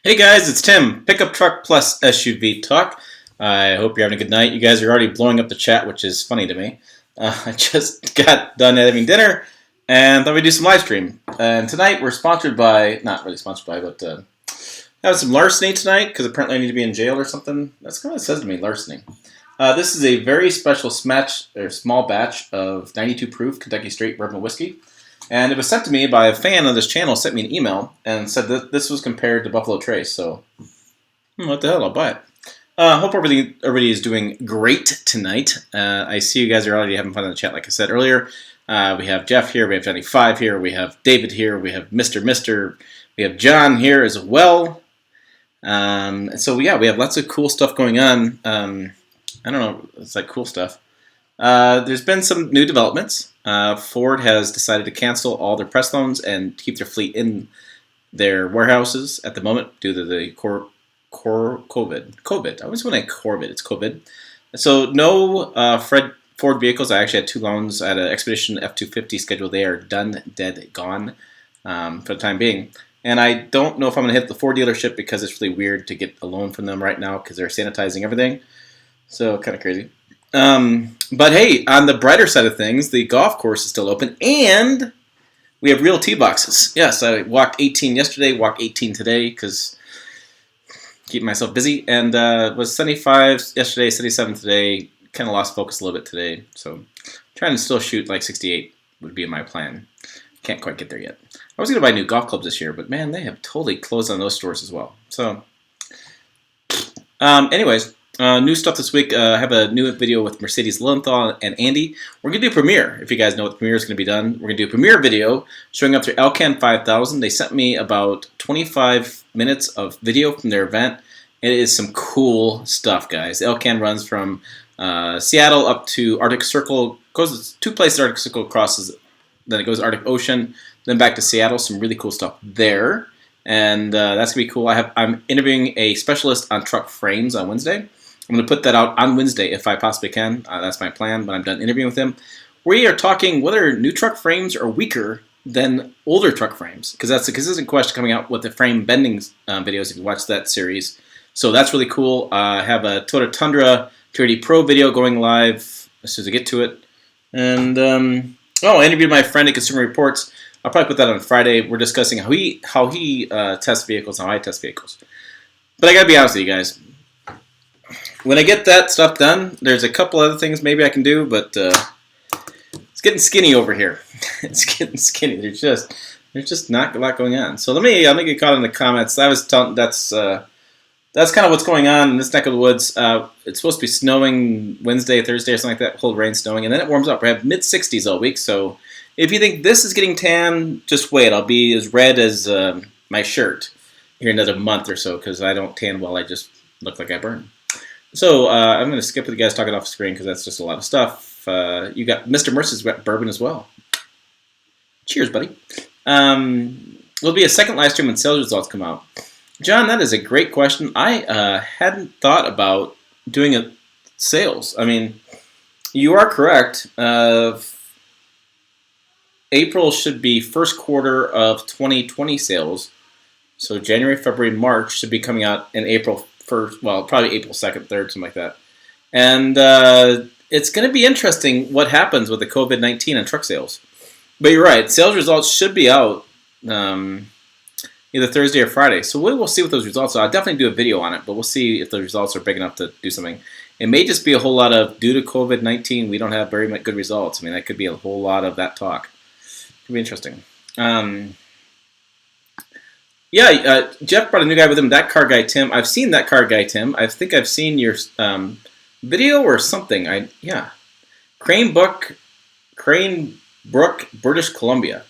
Hey guys, it's Tim. Pickup Truck Plus SUV Talk. I hope you're having a good night. You guys are already blowing up the chat, which is funny to me. I just got done having dinner and thought we'd do some live stream. And tonight we're sponsored by, not really sponsored by, but having some larceny tonight because apparently I need to be in jail or something. That's kind of what it says to me, larceny. This is a very special small batch of 92 proof Kentucky Straight Bourbon Whiskey. And it was sent to me by a fan of this channel, sent me an email, and said that this was compared to Buffalo Trace, so what the hell, I'll buy it. Hope everybody is doing great tonight. I see you guys are already having fun in the chat, like I said earlier. We have Jeff here, we have Johnny5 here, we have David here, we have Mr. We have John here as well. So yeah, we have lots of cool stuff going on. I don't know, it's like cool stuff. There's been some new developments. Ford has decided to cancel all their press loans and keep their fleet in their warehouses at the moment due to the COVID. I always want to Corvid. It's COVID. So no Ford vehicles. I actually had two loans at an Expedition F-250 schedule. They are done, dead, gone for the time being. And I don't know if I'm going to hit the Ford dealership because it's really weird to get a loan from them right now because they're sanitizing everything. So kind of crazy. But hey, on the brighter side of things, the golf course is still open, and we have real tee boxes. Yes, I walked 18 yesterday, walked 18 today, because keeping myself busy, and was 75 yesterday, 77 today, kind of lost focus a little bit today, so trying to still shoot like 68 would be my plan. Can't quite get there yet. I was going to buy new golf clubs this year, but man, they have totally closed on those stores as well. So, anyways, new stuff this week. I have a new video with Mercedes Lilienthal and Andy. We're going to do Premiere, if you guys know what Premiere is going to be done. We're going to do a Premiere video showing up their Alcan 5000. They sent me about 25 minutes of video from their event. It is some cool stuff, guys. Alcan runs from Seattle up to Arctic Circle. Goes two places Arctic Circle crosses, then it goes Arctic Ocean, then back to Seattle. Some really cool stuff there. And that's going to be cool. I'm interviewing a specialist on truck frames on Wednesday. I'm going to put that out on Wednesday if I possibly can. That's my plan when I'm done interviewing with him. We are talking whether new truck frames are weaker than older truck frames, because that's a consistent question coming out with the frame bending videos if you watch that series. So that's really cool. I have a Toyota Tundra 280 Pro video going live as soon as I get to it. And, I interviewed my friend at Consumer Reports. I'll probably put that on Friday. We're discussing how he tests vehicles and how I test vehicles. But I got to be honest with you guys. When I get that stuff done, there's a couple other things maybe I can do, but it's getting skinny over here. It's getting skinny. There's just not a lot going on. So let me get caught in the comments. That's kind of what's going on in this neck of the woods. It's supposed to be snowing Wednesday, Thursday, or something like that. Cold rain, snowing, and then it warms up. We have mid-60s all week. So if you think this is getting tan, just wait. I'll be as red as my shirt here in another month or so because I don't tan well. I just look like I burn. So I'm going to skip with you guys talking off the screen because that's just a lot of stuff. You got Mr. Mercer's got bourbon as well. Cheers, buddy. There'll be a second live stream when sales results come out. John, that is a great question. I hadn't thought about doing a sales. I mean, you are correct. April should be first quarter of 2020 sales. So January, February, March should be coming out in April 1st, well, probably April 2nd, 3rd, something like that. And it's going to be interesting what happens with the COVID-19 and truck sales. But you're right, sales results should be out either Thursday or Friday. So we'll see what those results are. I'll definitely do a video on it, but we'll see if the results are big enough to do something. It may just be a whole lot of, due to COVID-19, we don't have very good results. I mean, that could be a whole lot of that talk. It could be interesting. Jeff brought a new guy with him, That Car Guy Tim. I've seen That Car Guy Tim. I think I've seen your video or something. Crane Brook, British Columbia.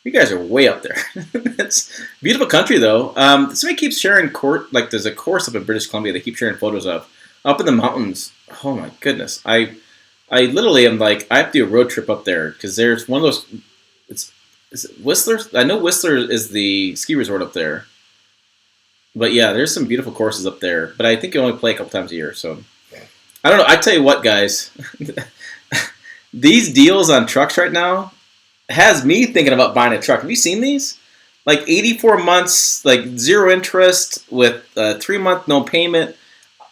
You guys are way up there. It's beautiful country though. Somebody keeps sharing there's a course up in British Columbia they keep sharing photos of. Up in the mountains. Oh my goodness. I literally am like, I have to do a road trip up there because there's one of those, is it Whistler? I know Whistler is the ski resort up there. But yeah, there's some beautiful courses up there. But I think you only play a couple times a year. So I don't know. I tell you what, guys. These deals on trucks right now has me thinking about buying a truck. Have you seen these? like 84 months, like zero interest with 3-month no payment.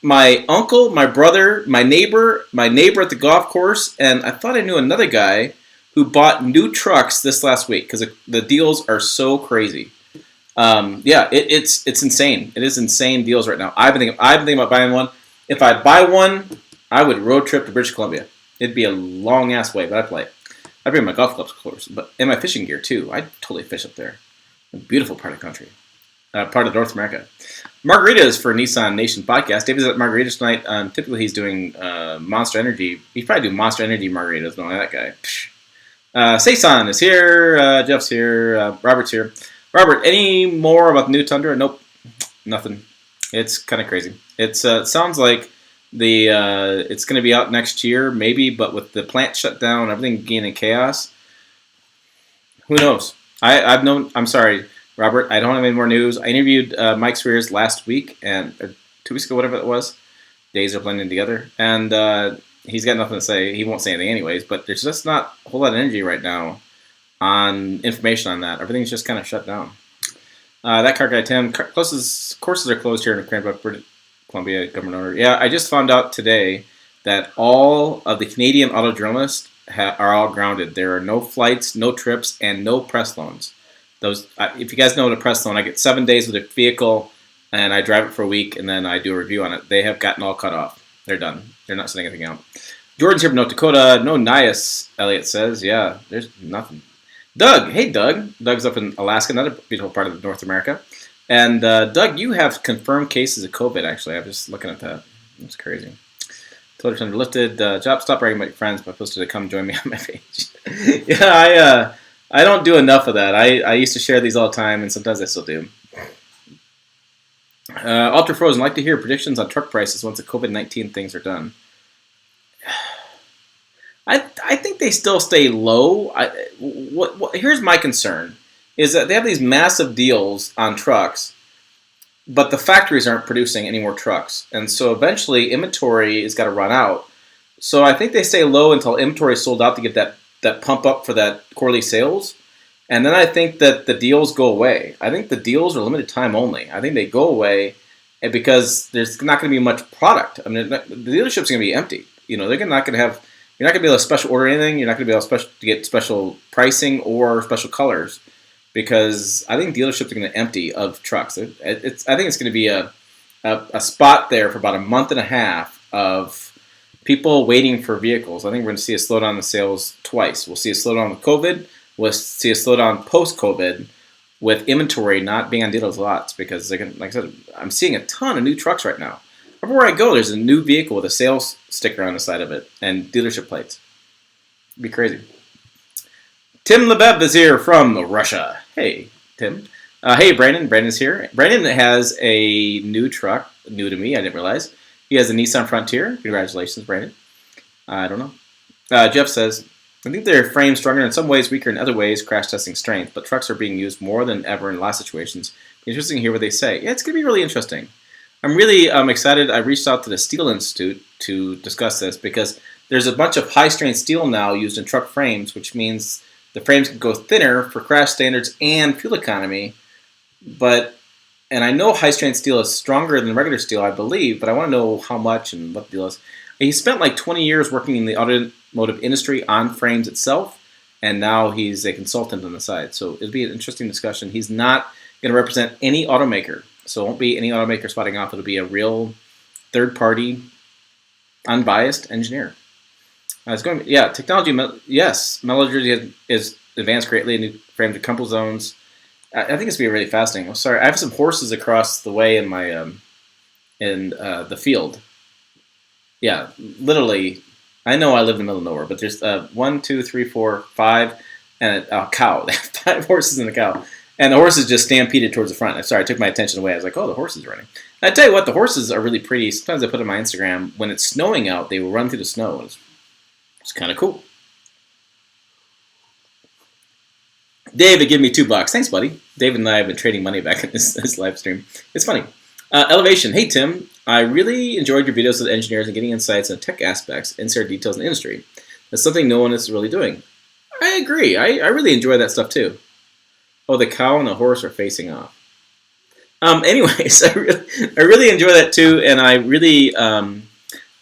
My uncle, my brother, my neighbor at the golf course, and I thought I knew another guy who bought new trucks this last week because the deals are so crazy. Yeah, it's insane. It is insane deals right now. I've been thinking about buying one. If I buy one, I would road trip to British Columbia. It'd be a long ass way, but I'd play. I'd bring my golf clubs, of course, and my fishing gear too. I'd totally fish up there. A beautiful part of the country, part of North America. Margaritas for Nissan Nation podcast. David's at Margaritas tonight. Typically, he's doing Monster Energy. He'd probably do Monster Energy margaritas. Knowing that guy. Seisan is here. Jeff's here. Robert's here. Robert, any more about the new Tundra? Nope, nothing. It's kind of crazy. It sounds like it's going to be out next year, maybe, but with the plant shut down, everything gaining chaos. Who knows? I'm sorry, Robert. I don't have any more news. I interviewed Mike Spears last week or 2 weeks ago, whatever it was. Days are blending together, and he's got nothing to say. He won't say anything anyways. But there's just not a whole lot of energy right now on information on that. Everything's just kind of shut down. That car guy Tim, courses are closed here in Cranbrook, British Columbia government order. Yeah, I just found out today that all of the Canadian auto journalists are all grounded. There are no flights, no trips, and no press loans. Those, if you guys know what a press loan, I get 7 days with a vehicle, and I drive it for a week, and then I do a review on it. They have gotten all cut off. They're done. They're not sending anything out. Jordan's here from North Dakota. No Nias, Elliot says. Yeah, there's nothing. Doug, hey Doug. Doug's up in Alaska, another beautiful part of North America. And Doug, you have confirmed cases of COVID, actually. I'm just looking at that. That's crazy. Twitter Thunder lifted. Job, stop bragging about your friends, but posted to come join me on my page. Yeah, I don't do enough of that. I used to share these all the time, and sometimes I still do. Ultra Frozen, like to hear predictions on truck prices once the COVID-19 things are done. I think they still stay low. Here's my concern, is that they have these massive deals on trucks, but the factories aren't producing any more trucks. And so eventually inventory has got to run out. So I think they stay low until inventory is sold out to get that pump up for that quarterly sales. And then I think that the deals go away. I think the deals are limited time only. I think they go away because there's not going to be much product. I mean, the dealership's going to be empty. You know, you're not going to be able to special order anything. You're not going to be able to get special pricing or special colors because I think dealerships are going to empty of trucks. I think it's going to be a spot there for about a month and a half of people waiting for vehicles. I think we're going to see a slowdown in the sales twice. We'll see a slowdown with COVID. We'll see a slowdown post-COVID with inventory not being on dealers' lots because, like I said, I'm seeing a ton of new trucks right now. Everywhere I go, there's a new vehicle with a sales sticker on the side of it and dealership plates. It'd be crazy. Tim Lebev is here from Russia. Hey, Tim. Hey, Brandon. Brandon's here. Brandon has a new truck, new to me. I didn't realize. He has a Nissan Frontier. Congratulations, Brandon. I don't know. Jeff says, I think their frame's stronger in some ways, weaker in other ways, crash testing strength, but trucks are being used more than ever in a lot of situations. Interesting to hear what they say. Yeah, it's going to be really interesting. I'm really excited. I reached out to the Steel Institute to discuss this because there's a bunch of high-strength steel now used in truck frames, which means the frames can go thinner for crash standards and fuel economy. And I know high-strength steel is stronger than regular steel, I believe, but I want to know how much and what the deal is. He spent like 20 years working in the automotive industry on frames itself, and now he's a consultant on the side. So it'll be an interesting discussion. He's not going to represent any automaker. So it won't be any automaker spotting off. It'll be a real third-party, unbiased engineer. Technology, yes. Metallurgy is advanced greatly. New frames with crumple zones. I think it's going to be really fascinating. I'm sorry. I have some horses across the way in my the field. Yeah, literally. I know I live in the middle of nowhere, but there's 1, 2, 3, 4, 5, and a cow. 5 horses and a cow. And the horses just stampeded towards the front. I'm sorry, I took my attention away. I was like, oh, the horses are running. And I tell you what, the horses are really pretty. Sometimes I put on my Instagram, when it's snowing out, they will run through the snow. It's kind of cool. David, give me $2. Thanks, buddy. David and I have been trading money back in this live stream. It's funny. Elevation. Hey, Tim. I really enjoyed your videos with engineers and getting insights on tech aspects, insert details in the industry. That's something no one is really doing. I agree. I really enjoy that stuff, too. Oh, the cow and the horse are facing off. Anyways, I really enjoy that too, and I really I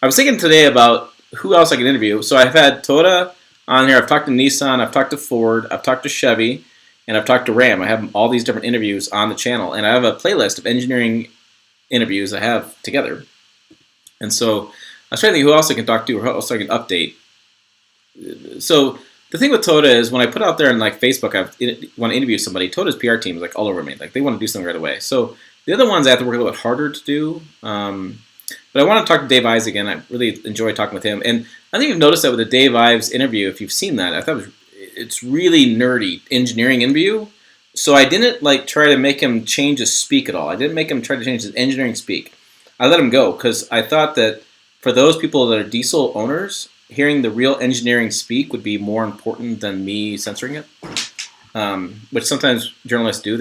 was thinking today about who else I can interview. So I've had Toyota on here. I've talked to Nissan. I've talked to Ford. I've talked to Chevy, and I've talked to Ram. I have all these different interviews on the channel, and I have a playlist of engineering interviews I have together. And so I was trying to think who else I can talk to or who else I can update. So the thing with Toyota is when I put out there on like Facebook, I want to interview somebody. Toyota's PR team is like all over me. Like they want to do something right away. So the other ones I have to work a little bit harder to do. But I want to talk to Dave Ives again. I really enjoy talking with him. And I think you've noticed that with the Dave Ives interview, if you've seen that, I thought it's really nerdy engineering interview. So I didn't like try to make him change his speak at all. I didn't make him try to change his engineering speak. I let him go because I thought that for those people that are diesel owners, hearing the real engineering speak would be more important than me censoring it, which sometimes journalists do.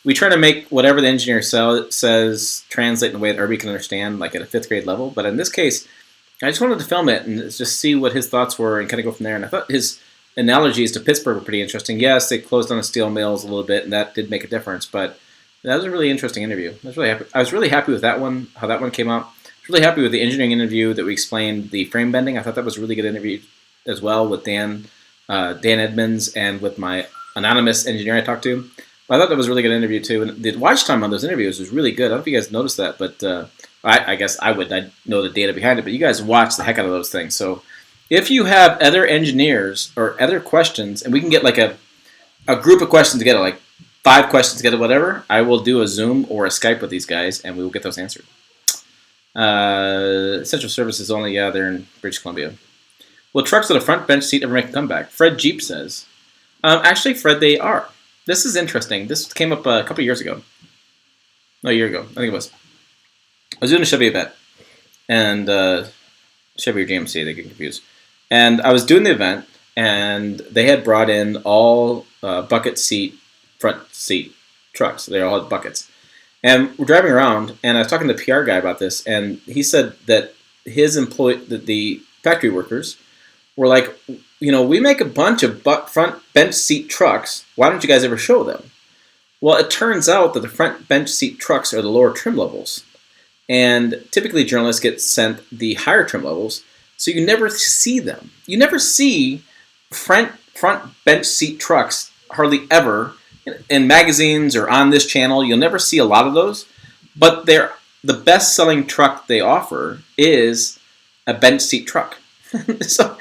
We try to make whatever the engineer says translate in a way that everybody can understand, like at a 5th grade level. But in this case, I just wanted to film it and just see what his thoughts were and kind of go from there. And I thought his analogies to Pittsburgh were pretty interesting. Yes, they closed down the steel mills a little bit, and that did make a difference. But that was a really interesting interview. I was really happy with that one, how that one came out. I was really happy with the engineering interview that we explained the frame bending. I thought that was a really good interview as well with Dan Edmonds and with my anonymous engineer I talked to. I thought that was a really good interview too, and the watch time on those interviews was really good. I don't know if you guys noticed that, but I guess I would. I know the data behind it, but you guys watch the heck out of those things. So if you have other engineers or other questions, and we can get like a group of questions together, like 5 questions together, whatever, I will do a Zoom or a Skype with these guys, and we will get those answered. Essential services only, yeah, they're in British Columbia. Will trucks with a front bench seat ever make a comeback? Fred Jeep says. Actually, Fred, they are. This is interesting. This came up a couple years ago. No, a year ago. I think it was. I was doing a Chevy event. And Chevy or GMC, they get confused. And I was doing the event, and they had brought in all bucket seat, front seat trucks. They all had buckets. And we're driving around, and I was talking to the PR guy about this, and he said that his the factory workers were like, you know, we make a bunch of front bench seat trucks. Why don't you guys ever show them? Well, it turns out that the front bench seat trucks are the lower trim levels. And typically journalists get sent the higher trim levels, so you never see them. You never see front bench seat trucks hardly ever in magazines or on this channel. You'll never see a lot of those. But the best-selling truck they offer is a bench seat truck. So,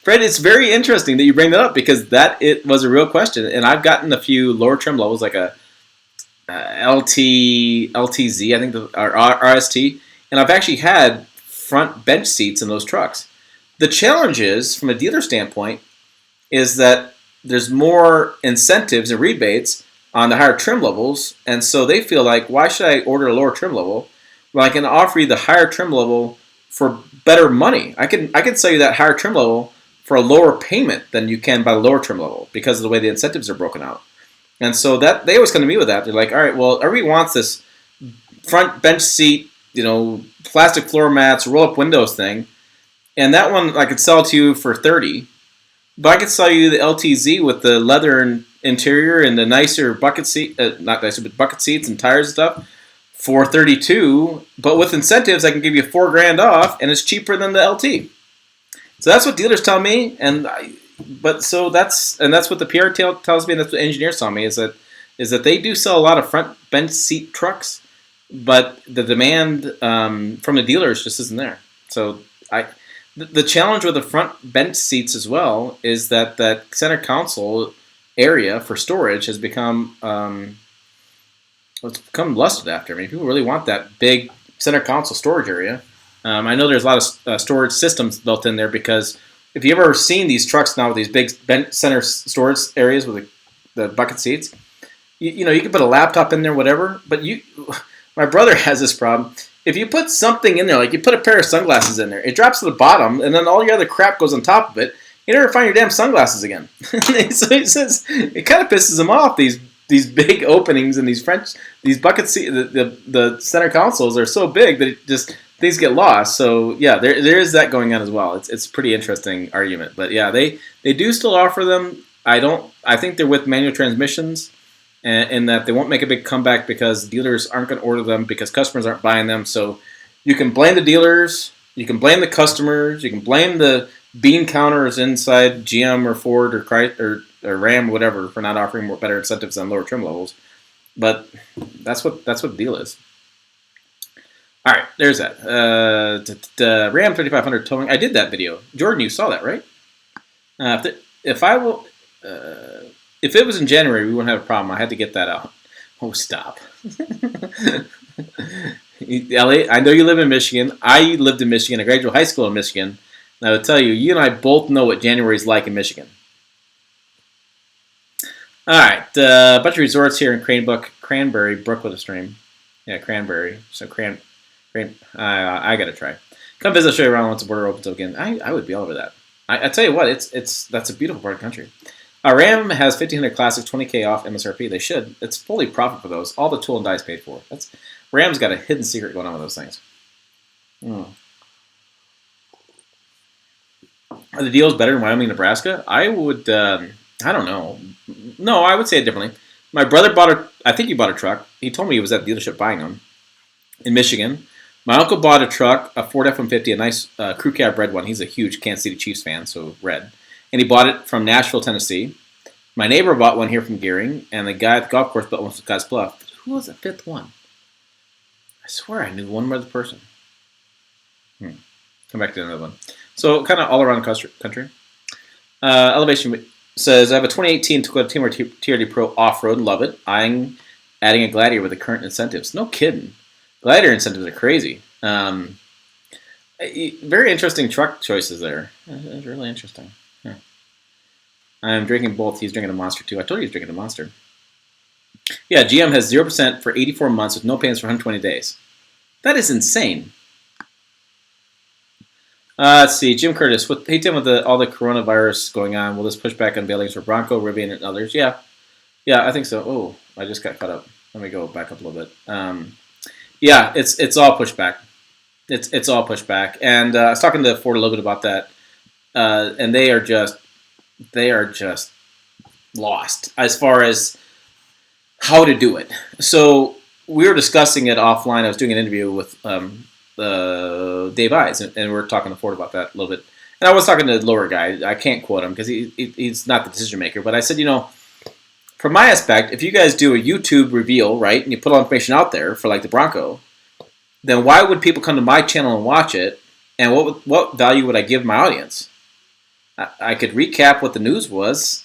Fred, it's very interesting that you bring that up because it was a real question, and I've gotten a few lower trim levels like a LTZ, I think, or RST, and I've actually had front bench seats in those trucks. The challenge is, from a dealer standpoint, is that there's more incentives and rebates on the higher trim levels, and so they feel like, why should I order a lower trim level when I can offer you the higher trim level for better money? I can sell you that higher trim level for a lower payment than you can by the lower trim level because of the way the incentives are broken out. And so that they always come to me with that. They're like, all right, well, everybody wants this front bench seat, plastic floor mats, roll up windows thing, and that one I could sell to you for $30, but I could sell you the LTZ with the leather interior and the nicer bucket seat, not nicer, but bucket seats and tires and stuff, for $32, but with incentives, I can give you $4,000 off, and it's cheaper than the LT. So that's what dealers tell me, that's what the PR tells me, and that's what engineers tell me is that they do sell a lot of front bench seat trucks, but the demand from the dealers just isn't there. So the challenge with the front bench seats as well is that center console area for storage has become it's become lusted after. I mean, people really want that big center console storage area. I know there's a lot of storage systems built in there because if you've ever seen these trucks now with these big center storage areas with the bucket seats, you can put a laptop in there, whatever. But my brother has this problem. If you put something in there, like you put a pair of sunglasses in there, it drops to the bottom, and then all your other crap goes on top of it. You never find your damn sunglasses again. So he says it kind of pisses him off. These big openings and these bucket seat, the center consoles are so big that things get lost. So yeah, there is that going on as well. It's a pretty interesting argument, but yeah, they do still offer them I think they're with manual transmissions, and that they won't make a big comeback because dealers aren't going to order them because customers aren't buying them. So you can blame the dealers, you can blame the customers, you can blame the bean counters inside GM or Ford or Chrysler or Ram, whatever, for not offering more better incentives on lower trim levels. But that's what the deal is. All right, there's that. Ram 3500 towing. I did that video. Jordan, you saw that, right? If it was in January, we wouldn't have a problem. I had to get that out. Oh, stop. LA, I know you live in Michigan. I lived in Michigan. I graduated high school in Michigan. And I would tell you, you and I both know what January is like in Michigan. All right, a bunch of resorts here in Cranberry Brook with a stream. Yeah, Cranberry. So I gotta try. Come visit, show you around once the border opens up again. I would be all over that. I tell you what, that's a beautiful part of the country. Ram has 1500 Classic, 20K off MSRP. They should. It's fully profit for those. All the tool and dies paid for. Ram's got a hidden secret going on with those things. Are the deals better in Wyoming, Nebraska? I would. I don't know. No, I would say it differently. My brother I think he bought a truck. He told me he was at the dealership buying them in Michigan. My uncle bought a truck, a Ford F-150, a nice crew cab red one. He's a huge Kansas City Chiefs fan, so red. And he bought it from Nashville, Tennessee. My neighbor bought one here from Gearing, and the guy at the golf course bought one from Scotts Bluff. Who was the fifth one? I swear I knew one other person. Come back to another one. So kind of all around the country. Elevation says, I have a 2018 Toyota Timor TRD Pro off-road. Love it. I'm adding a Gladiator with the current incentives. No kidding. Gladiator incentives are crazy. Very interesting truck choices there. It's really interesting. I'm drinking both. He's drinking a Monster too. I told you he's drinking a Monster. Yeah, GM has 0% for 84 months with no payments for 120 days. That is insane. Let's see. Jim Curtis, with all the coronavirus going on, will this push back unveilings for Bronco, Rivian, and others? Yeah, I think so. Oh, I just got caught up. Let me go back up a little bit. Yeah, it's all pushback. It's all pushback. And I was talking to Ford a little bit about that, and they are just lost as far as how to do it. So we were discussing it offline. I was doing an interview with Dave Ives, and we're talking to Ford about that a little bit. And I was talking to the lower guy. I can't quote him because he's not the decision maker. But I said, from my aspect, if you guys do a YouTube reveal, right, and you put all information out there for like the Bronco, then why would people come to my channel and watch it? And what value would I give my audience? I could recap what the news was.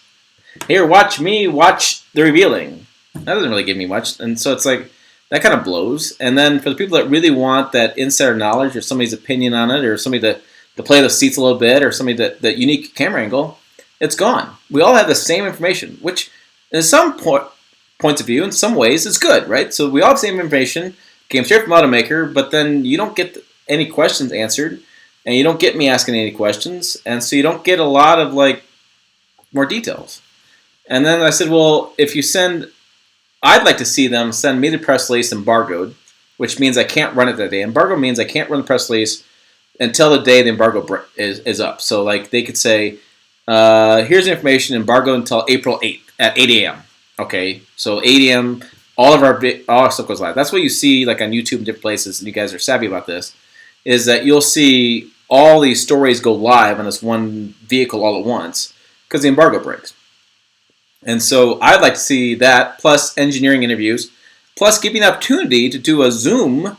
Here, watch me watch the revealing. That doesn't really give me much. And so it's like, that kind of blows. And then for the people that really want that insider knowledge or somebody's opinion on it or somebody to play the seats a little bit or somebody that unique camera angle, it's gone. We all have the same information, which in some points of view, in some ways, is good, right? So we all have the same information, came straight from automaker, but then you don't get any questions answered, and you don't get me asking any questions, and so you don't get a lot of more details. And then I said, well, if you I'd like to see them send me the press release embargoed, which means I can't run it that day. Embargo means I can't run the press release until the day the embargo is up. So they could say, here's the information, embargo until April 8th at 8 a.m. Okay, so 8 a.m., all our stuff goes live. That's what you see on YouTube and different places, and you guys are savvy about this, is that you'll see all these stories go live on this one vehicle all at once because the embargo breaks. And so I'd like to see that, plus engineering interviews, plus giving an opportunity to do a Zoom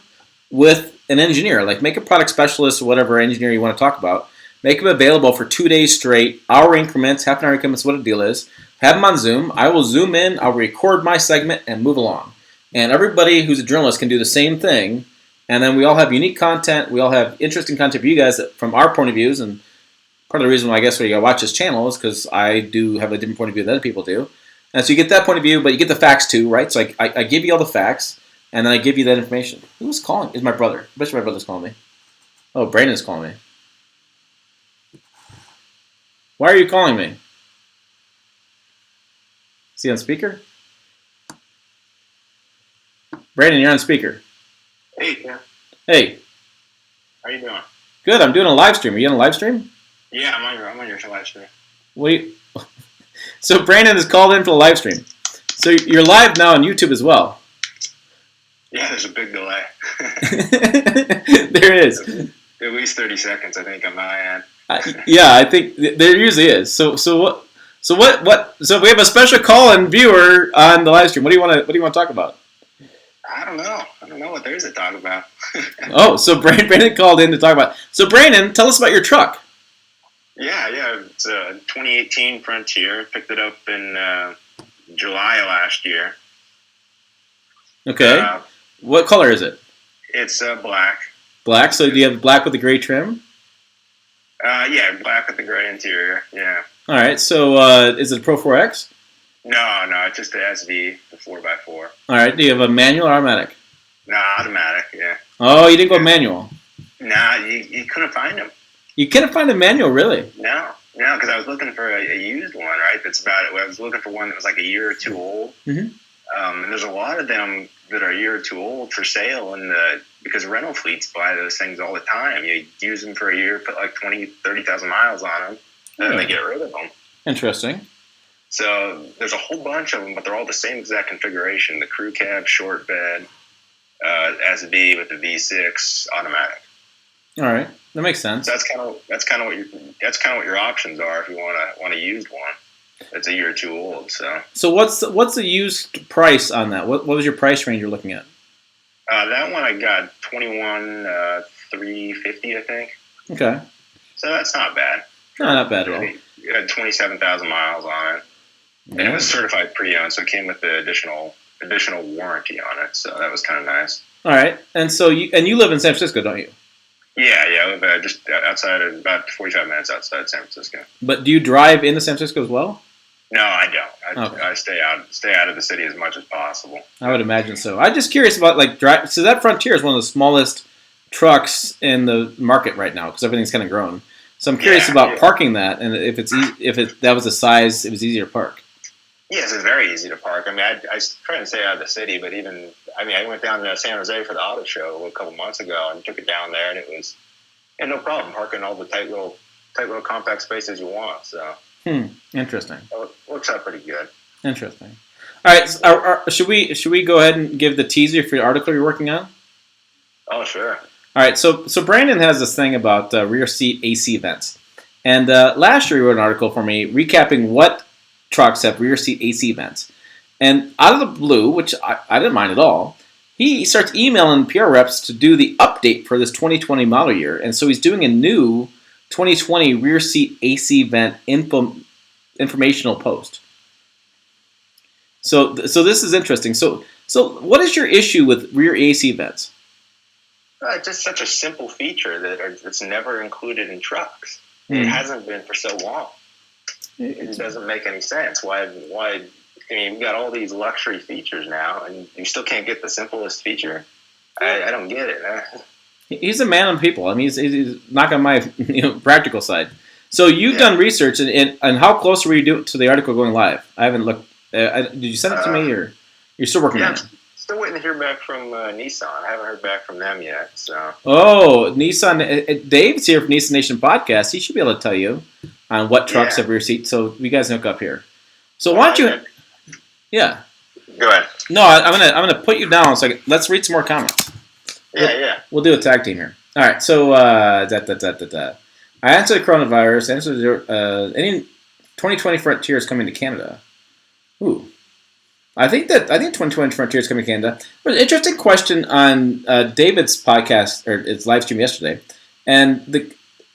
with an engineer, make a product specialist or whatever engineer you want to talk about, make them available for 2 days straight, hour increments, half an hour increments, what the deal is, have them on Zoom. I will Zoom in, I'll record my segment, and move along. And everybody who's a journalist can do the same thing, and then we all have unique content, we all have interesting content for you guys from our point of views, and part of the reason why I guess you watch this channel is because I do have a different point of view than other people do. And so you get that point of view, but you get the facts too, right? So I give you all the facts, and then I give you that information. Who's calling? It's my brother. I bet you my brother's calling me. Oh, Brandon's calling me. Why are you calling me? Is he on speaker? Brandon, you're on speaker. Hey, Ken. Hey. How you doing? Good. I'm doing a live stream. Are you on a live stream? Yeah, I'm on your live stream. Wait. So Brandon has called in for the live stream. So you're live now on YouTube as well. Yeah, there's a big delay. There is. At least 30 seconds, I think, on my end. Yeah, I think there usually is. So what? So we have a special call-in viewer on the live stream. What do you want to talk about? I don't know. I don't know what there is to talk about. Oh, so Brandon called in to talk about. So Brandon, tell us about your truck. Yeah. It's a 2018 Frontier. Picked it up in July last year. Okay. What color is it? It's black. Black. So do you have black with the gray trim? Yeah, black with the gray interior. Yeah. All right. So is it a Pro 4X? No, it's just the SV, the 4x4. All right. Do you have a manual or automatic? No, automatic. Yeah. Oh, you didn't go manual. Nah, you couldn't find them. You couldn't find a manual, really? No, because I was looking for a used one, right? That's about it. I was looking for one that was like a year or two old. Mm-hmm. And there's a lot of them that are a year or two old for sale, and because rental fleets buy those things all the time. You use them for a year, put like 30,000 miles on them, and then they get rid of them. Interesting. So there's a whole bunch of them, but they're all the same exact configuration: the crew cab, short bed, SV with the V6 automatic. All right, that makes sense. So that's kind of what your options are if you want a used one that's a year or two old. So what's the used price on that? What was your price range you're looking at? That one I got 21,350, I think. Okay. So that's not bad. No, not bad at all. It had 27,000 miles on it, and it was certified pre-owned, so it came with the additional warranty on it. So that was kind of nice. All right, and so you live in San Francisco, don't you? Yeah, I live just outside of about 45 minutes outside San Francisco. But do you drive into San Francisco as well? No, I don't. Okay. I stay out of the city as much as possible. I would imagine so. I'm just curious about so that Frontier is one of the smallest trucks in the market right now because everything's kind of grown. So I'm curious about parking that, and if that was the size, it was easier to park. Yes, it's very easy to park. I mean, I try to stay out of the city, but I went down to San Jose for the auto show a couple months ago and took it down there, and it was no problem parking all the tight little compact spaces you want. So interesting. It works out pretty good. Interesting. All right, should we go ahead and give the teaser for the article you're working on? Oh, sure. All right, so Brandon has this thing about rear seat AC vents, and last year he wrote an article for me recapping what trucks have rear seat AC vents. And out of the blue, which I didn't mind at all, he starts emailing PR reps to do the update for this 2020 model year. And so he's doing a new 2020 rear seat AC vent informational post. So this is interesting. So what is your issue with rear AC vents? It's just such a simple feature that's never included in trucks. It hasn't been for so long. It doesn't make any sense. Why? I mean, we've got all these luxury features now, and you still can't get the simplest feature. I don't get it. He's a man of people. I mean, he's not on my practical side. So you've done research, and how close were you to the article going live? I haven't looked. Did you send it to me, or you're still working on it? Still waiting to hear back from Nissan. I haven't heard back from them yet. So. Oh, Nissan! Dave's here from Nissan Nation Podcast. He should be able to tell you on what trucks have rear seats. So we guys hook up here. So why don't you? Yeah. Go ahead. No, I'm gonna put you down. So let's read some more comments. We'll do a tag team here. All right. So I answered the coronavirus. Any 2020 Frontier is coming to Canada. Ooh. I think 2020 Frontier is coming to Canada. There was an interesting question on David's podcast or its live stream yesterday, and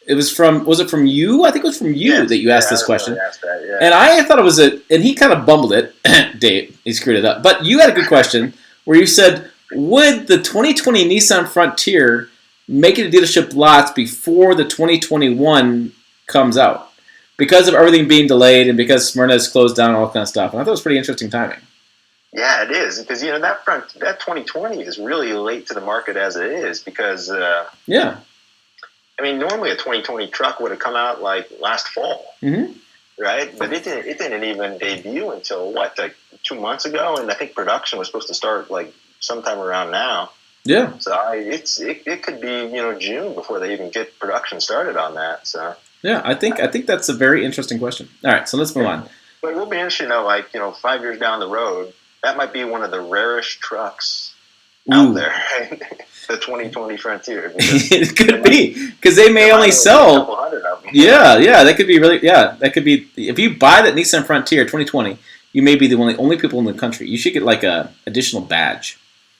was it from you? I think it was from you that you asked this question. Asked that, and I thought it was and he kind of bumbled it. Dave, he screwed it up. But you had a good question where you said, would the 2020 Nissan Frontier make it to dealership lots before the 2021 comes out? Because of everything being delayed and because Smyrna is closed down and all that kind of stuff. And I thought it was pretty interesting timing. Yeah, it is. Because, that 2020 is really late to the market as it is because... I mean, normally a 2020 truck would have come out like last fall, right? But it didn't even debut until 2 months ago, and I think production was supposed to start like sometime around now. Yeah. So it could be June before they even get production started on that. So yeah, I think that's a very interesting question. All right, so let's move on. But it will be interesting, though, like, 5 years down the road, that might be one of the rarest trucks out there, right? The 2020 Frontier. It could be, because they may only sell a couple hundred of them. Yeah, that could be really, that could be, if you buy that Nissan Frontier 2020, you may be the only people in the country. You should get like a additional badge.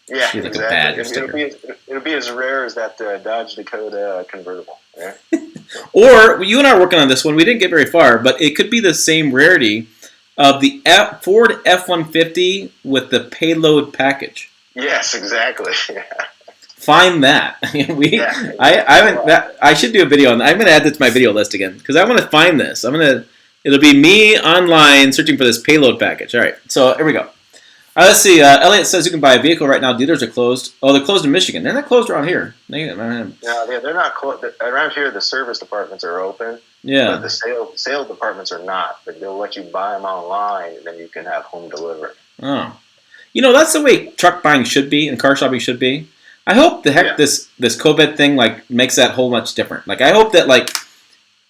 Yeah, like exactly. A badge it'll be as rare as that Dodge Dakota convertible. Yeah? Or, you and I are working on this one. We didn't get very far, but it could be the same rarity of the Ford F-150 with the payload package. Yes, exactly. Yeah. Find that. I should do a video on that. I'm going to add this to my video list again because I want to find this. It'll be me online searching for this payload package. All right, so here we go. All right, let's see. Elliot says you can buy a vehicle right now. Dealers are closed. Oh, they're closed in Michigan. They're not closed around here. No, they're not closed. Around here, the service departments are open. Yeah. But the sale departments are not. But they'll let you buy them online, and then you can have home delivery. Oh. That's the way truck buying should be and car shopping should be. I hope this COVID thing makes that whole much different. I hope that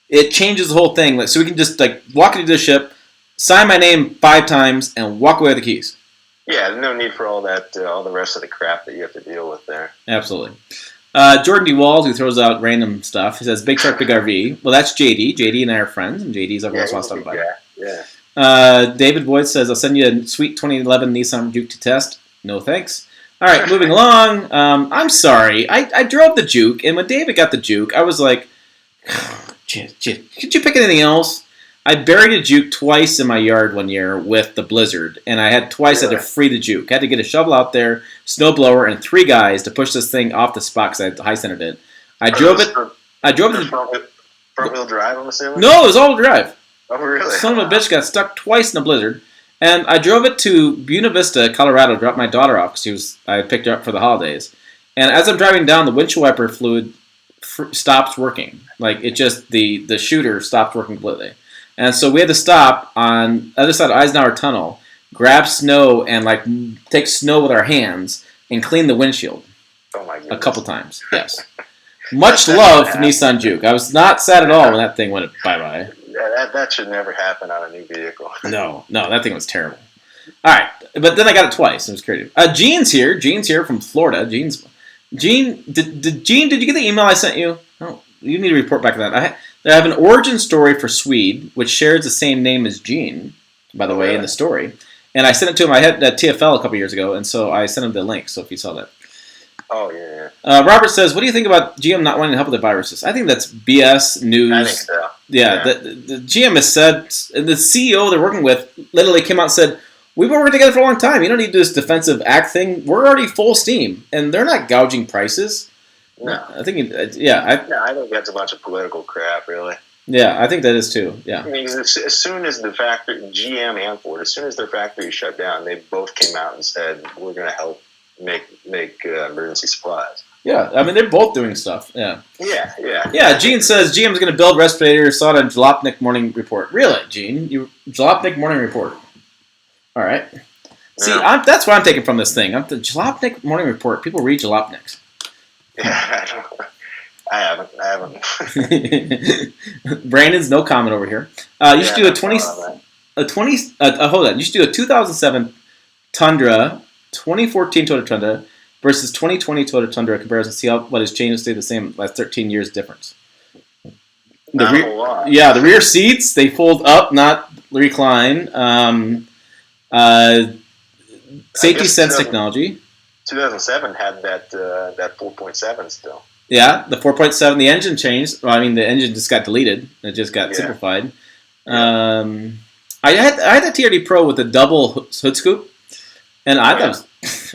it changes the whole thing, so we can just walk into the ship, sign my name 5 times, and walk away with the keys. Yeah, there's no need for all that, all the rest of the crap that you have to deal with there. Absolutely. Jordan DeWald, who throws out random stuff, he says, big truck, big RV. Well, that's JD. JD and I are friends, and JD's everyone else wants to talk about it. Yeah. David Boyd says, I'll send you a sweet 2011 Nissan Juke to test. No thanks. All right, moving along. I'm sorry. I drove the Juke, and when David got the Juke, I was like, could you pick anything else? I buried a Juke twice in my yard one year with the blizzard, and I had to free the Juke. I had to get a shovel out there, snow blower, and 3 guys to push this thing off the spot because I high-centered it. I drove it. Front-wheel drive, I'm assuming? No, it was all-wheel drive. Oh, really? Son of a bitch got stuck twice in a blizzard. And I drove it to Buena Vista, Colorado, dropped my daughter off because I picked her up for the holidays. And as I'm driving down, the windshield wiper fluid stops working. The shooter stopped working completely. And so we had to stop on the other side of Eisenhower Tunnel, grab snow and take snow with our hands and clean the windshield. Oh my goodness. A couple times, yes. Much love for Nissan Juke. I was not sad at all when that thing went bye-bye. Yeah, that should never happen on a new vehicle. No, that thing was terrible. All right, but then I got it twice. It was creative. Gene's here. Gene's here from Florida. Gene, did you get the email I sent you? Oh, you need to report back on that. I have an origin story for Swede, which shares the same name as Gene, by the way, in the story. And I sent it to him. I had TFL a couple years ago, and so I sent him the link, so if you saw that. Oh, yeah. Robert says, what do you think about GM not wanting to help with the viruses? I think that's BS news. I think so. Yeah. The GM has said, the CEO they're working with literally came out and said, we've been working together for a long time. You don't need to do this defensive act thing. We're already full steam, and they're not gouging prices. No. I think, I think that's a bunch of political crap, really. Yeah, I think that is too. Yeah. I mean, as soon as the factory, GM and Ford, as soon as their factory shut down, they both came out and said, we're going to help make emergency supplies. Yeah, I mean, they're both doing stuff. Yeah. Yeah, Gene says GM's going to build respirators. Saw it on Jalopnik Morning Report. Really, Gene? Jalopnik Morning Report. All right. See, that's what I'm taking from this thing. The Jalopnik Morning Report. People read Jalopniks. Yeah, I haven't. Brandon's no comment over here. You should do hold on. You should do a 2007 Tundra, 2014 Toyota Tundra versus 2020 Toyota Tundra comparison. See what has changed. Stay the same. Last 13 years difference. The rear seats they fold up, not recline. Safety sense technology. 2007 had that 4.7 still. Yeah, the 4.7. The engine changed. Well, I mean, the engine just got deleted. It just got simplified. I had the TRD Pro with the double hood scoop, and I was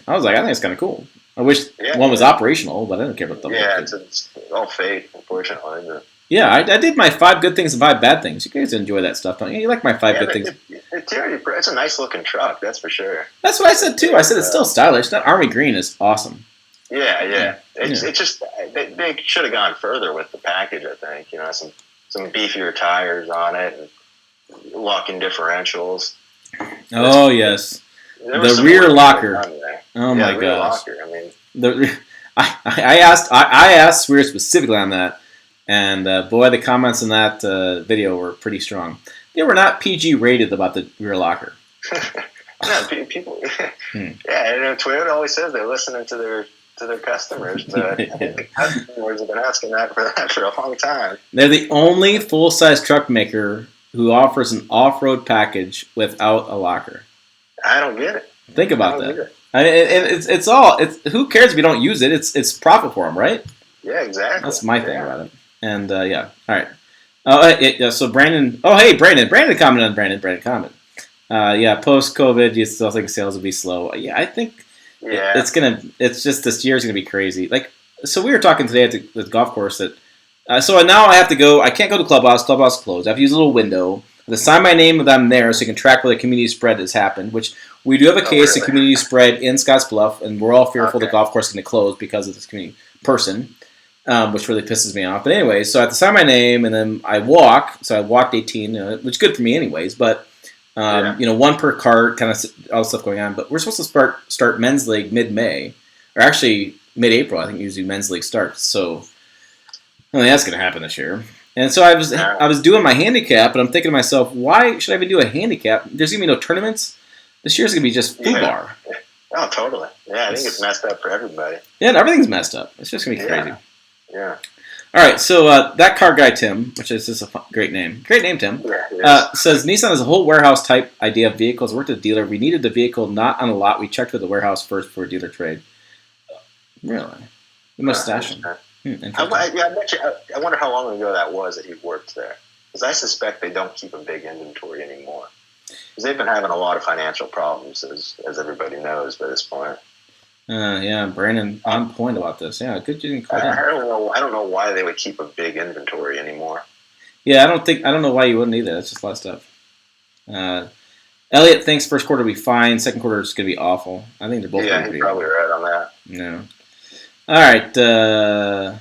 like, I think it's kind of cool. I wish one was operational, but I don't care about double. Yeah, it's all fake, unfortunately. Yeah, I did my 5 good things and 5 bad things. You guys enjoy that stuff, don't you? You like my 5 good things. The TRD Pro, it's a nice looking truck, that's for sure. That's what I said too. I said it's still stylish. That army green is awesome. Yeah. It's just they should have gone further with the package. I think some beefier tires on it, and locking differable. Oh yes, the rear locker. Oh my gosh! Locker. I mean, I asked Swear specifically on that, And boy, the comments in that video were pretty strong. They were not PG rated about the rear locker. Yeah, people. Yeah, Toyota always says they're listening to their customers, but I think the customers have been asking that for a long time. They're the only full-size truck maker who offers an off-road package without a locker. I don't get it. Think about that. I mean, it's all. Who cares if you don't use it? It's profit for them, right? Yeah, exactly. That's my thing about it. And yeah, all right. So Brandon. Oh, hey, Brandon. Brandon commented on Brandon comment. Yeah, post-COVID, you still think sales will be slow? Yeah, I think it's just this year's gonna be crazy. Like, so we were talking today at the golf course that. So now I have to go. I can't go to Clubhouse. Clubhouse closed. I have to use a little window. I have to sign my name that I'm there so you can track where the community spread has happened. Which we do have a case of community spread in Scottsbluff, and we're all fearful the golf course is going to close because of this community person, which really pisses me off. But anyway, so I have to sign my name, and then I walk. So I walked 18, which is good for me anyways. But one per cart, kind of all stuff going on. But we're supposed to start men's league mid-May, or actually mid-April. I think usually men's league starts. So I don't think that's going to happen this year. And so I was doing my handicap, and I'm thinking to myself, why should I even do a handicap? There's going to be no tournaments. This year's going to be just FUBAR. Oh, totally. Yeah, I think it's messed up for everybody. Yeah, everything's messed up. It's just going to be crazy. Yeah. All right, so that car guy, Tim, which is just a great name. Great name, Tim. Yeah, says, Nissan has a whole warehouse type idea of vehicles. Worked at a dealer. We needed the vehicle not on a lot. We checked with the warehouse first for a dealer trade. Really? We must stash them. I bet you. I wonder how long ago that was that he worked there. Because I suspect they don't keep a big inventory anymore. Because they've been having a lot of financial problems, as everybody knows by this point. Yeah, Brandon on point about this. Yeah, good. You can I don't know why they would keep a big inventory anymore. Yeah, I don't know why you wouldn't either. That's just a lot of stuff. Elliot thinks first quarter will be fine. Second quarter is going to be awful. I think they're both. Yeah, he's probably right on that. Yeah. All right.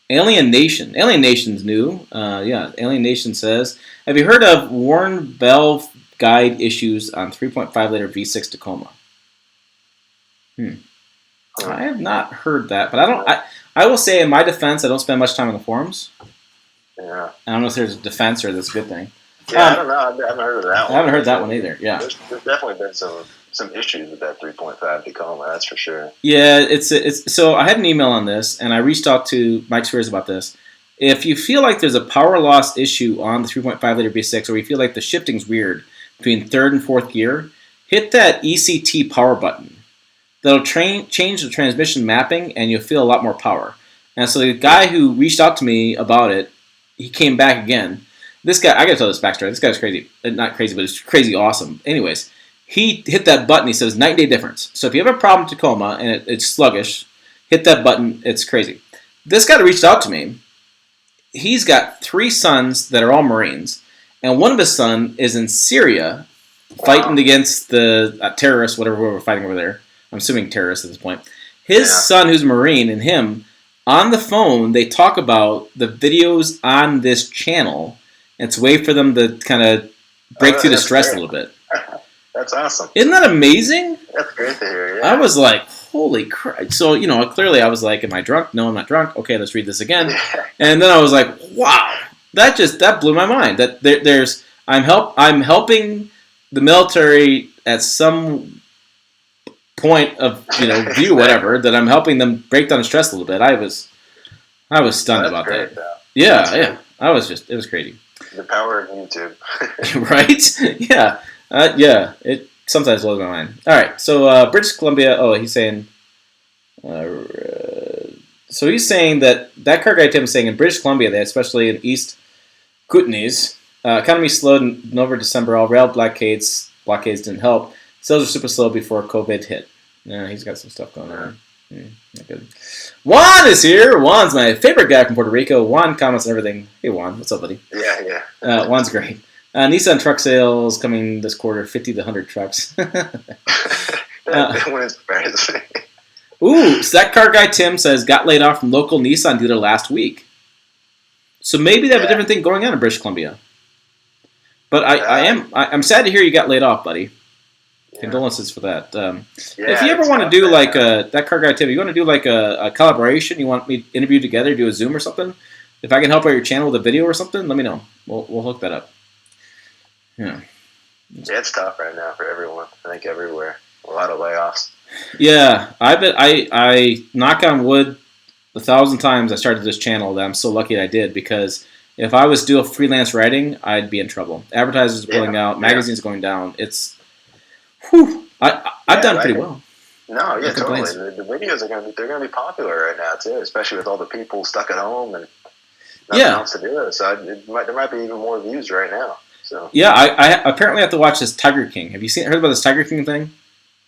Alien Nation. Alien Nation's new. Alien Nation says, have you heard of Warren Bell guide issues on 3.5 liter V6 Tacoma? I have not heard that, but I will say in my defense, I don't spend much time on the forums. Yeah. I don't know if there's a defense or that's a good thing. Yeah, I don't know. I haven't heard of that one. I haven't heard that one either. Yeah. There's definitely been some issues with that 3.5 Tacoma, that's for sure. Yeah, it's so I had an email on this, and I reached out to Mike Spears about this. If you feel like there's a power loss issue on the 3.5 liter V6, or you feel like the shifting's weird between third and fourth gear, hit that ECT power button. That'll change the transmission mapping, and you'll feel a lot more power. And so the guy who reached out to me about it, he came back again. This guy, I gotta tell this backstory. This guy's crazy. Not crazy, but it's crazy awesome. Anyways, he hit that button. He says, night and day difference. So if you have a problem with Tacoma and it's sluggish, hit that button. It's crazy. This guy reached out to me. He's got 3 sons that are all Marines, and one of his sons is in Syria fighting against the terrorists, whatever we're fighting over there. I'm assuming terrorists at this point. His son, who's a Marine, and him, on the phone, they talk about the videos on this channel. It's a way for them to kind of break through the stress a little bit. That's awesome. Isn't that amazing? That's great to hear, yeah. I was like, holy crap. So, clearly I was like, am I drunk? No, I'm not drunk. Okay, let's read this again. And then I was like, wow. That blew my mind. That I'm helping the military at some point of view, whatever, that I'm helping them break down the stress a little bit. I was stunned about that. Though. Yeah. It was crazy. The power of YouTube. Right? Yeah. It sometimes blows my mind. All right. So British Columbia. Oh, he's saying. So he's saying that car guy Tim is saying in British Columbia, especially in East Kootenays, economy slowed in November, December. All rail blockades didn't help. Sales were super slow before COVID hit. Yeah, he's got some stuff going on. Not good. Juan is here. Juan's my favorite guy from Puerto Rico. Juan comments on everything. Hey, Juan. What's up, buddy? Yeah. Juan's great. Nissan truck sales coming this quarter, 50 to 100 trucks. That one inspires me. Ooh, so that car guy Tim says got laid off from local Nissan dealer last week. So maybe they have a different thing going on in British Columbia. But I'm sad to hear you got laid off, buddy. Condolences for that. If you ever want to do like that car guy Tim, you want to do like a collaboration, you want me to interview together, do a Zoom or something, If I can help out your channel with a video or something, let me know. We'll hook that up. Yeah. Yeah, it's tough right now for everyone. I think everywhere. A lot of layoffs. Yeah, I knock on wood 1,000 times I started this channel that I'm so lucky I did, because if I was doing freelance writing, I'd be in trouble. Advertisers are pulling out, magazines going down. It's, I've done pretty well. No, yeah, totally. The videos they're gonna be popular right now too, especially with all the people stuck at home and nothing else to do. So there might be even more views right now. So yeah, I apparently have to watch this Tiger King. Have you heard about this Tiger King thing?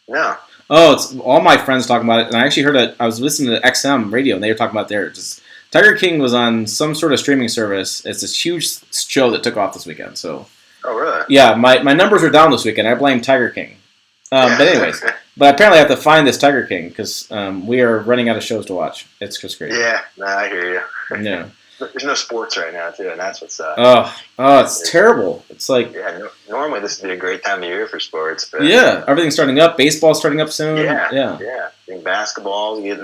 No. Oh, it's all my friends talking about it, and I actually heard it. I was listening to XM radio, and they were talking about theirs. Tiger King was on some sort of streaming service. It's this huge show that took off this weekend. So, oh really? Yeah, my numbers are down this weekend. I blame Tiger King. But anyways, but apparently I have to find this Tiger King because we are running out of shows to watch. It's just crazy. Yeah, I hear you. Yeah. There's no sports right now too, and that's what's it's terrible. It's like normally this would be a great time of year for sports. But, everything's starting up. Baseball's starting up soon. Yeah. I think basketball, you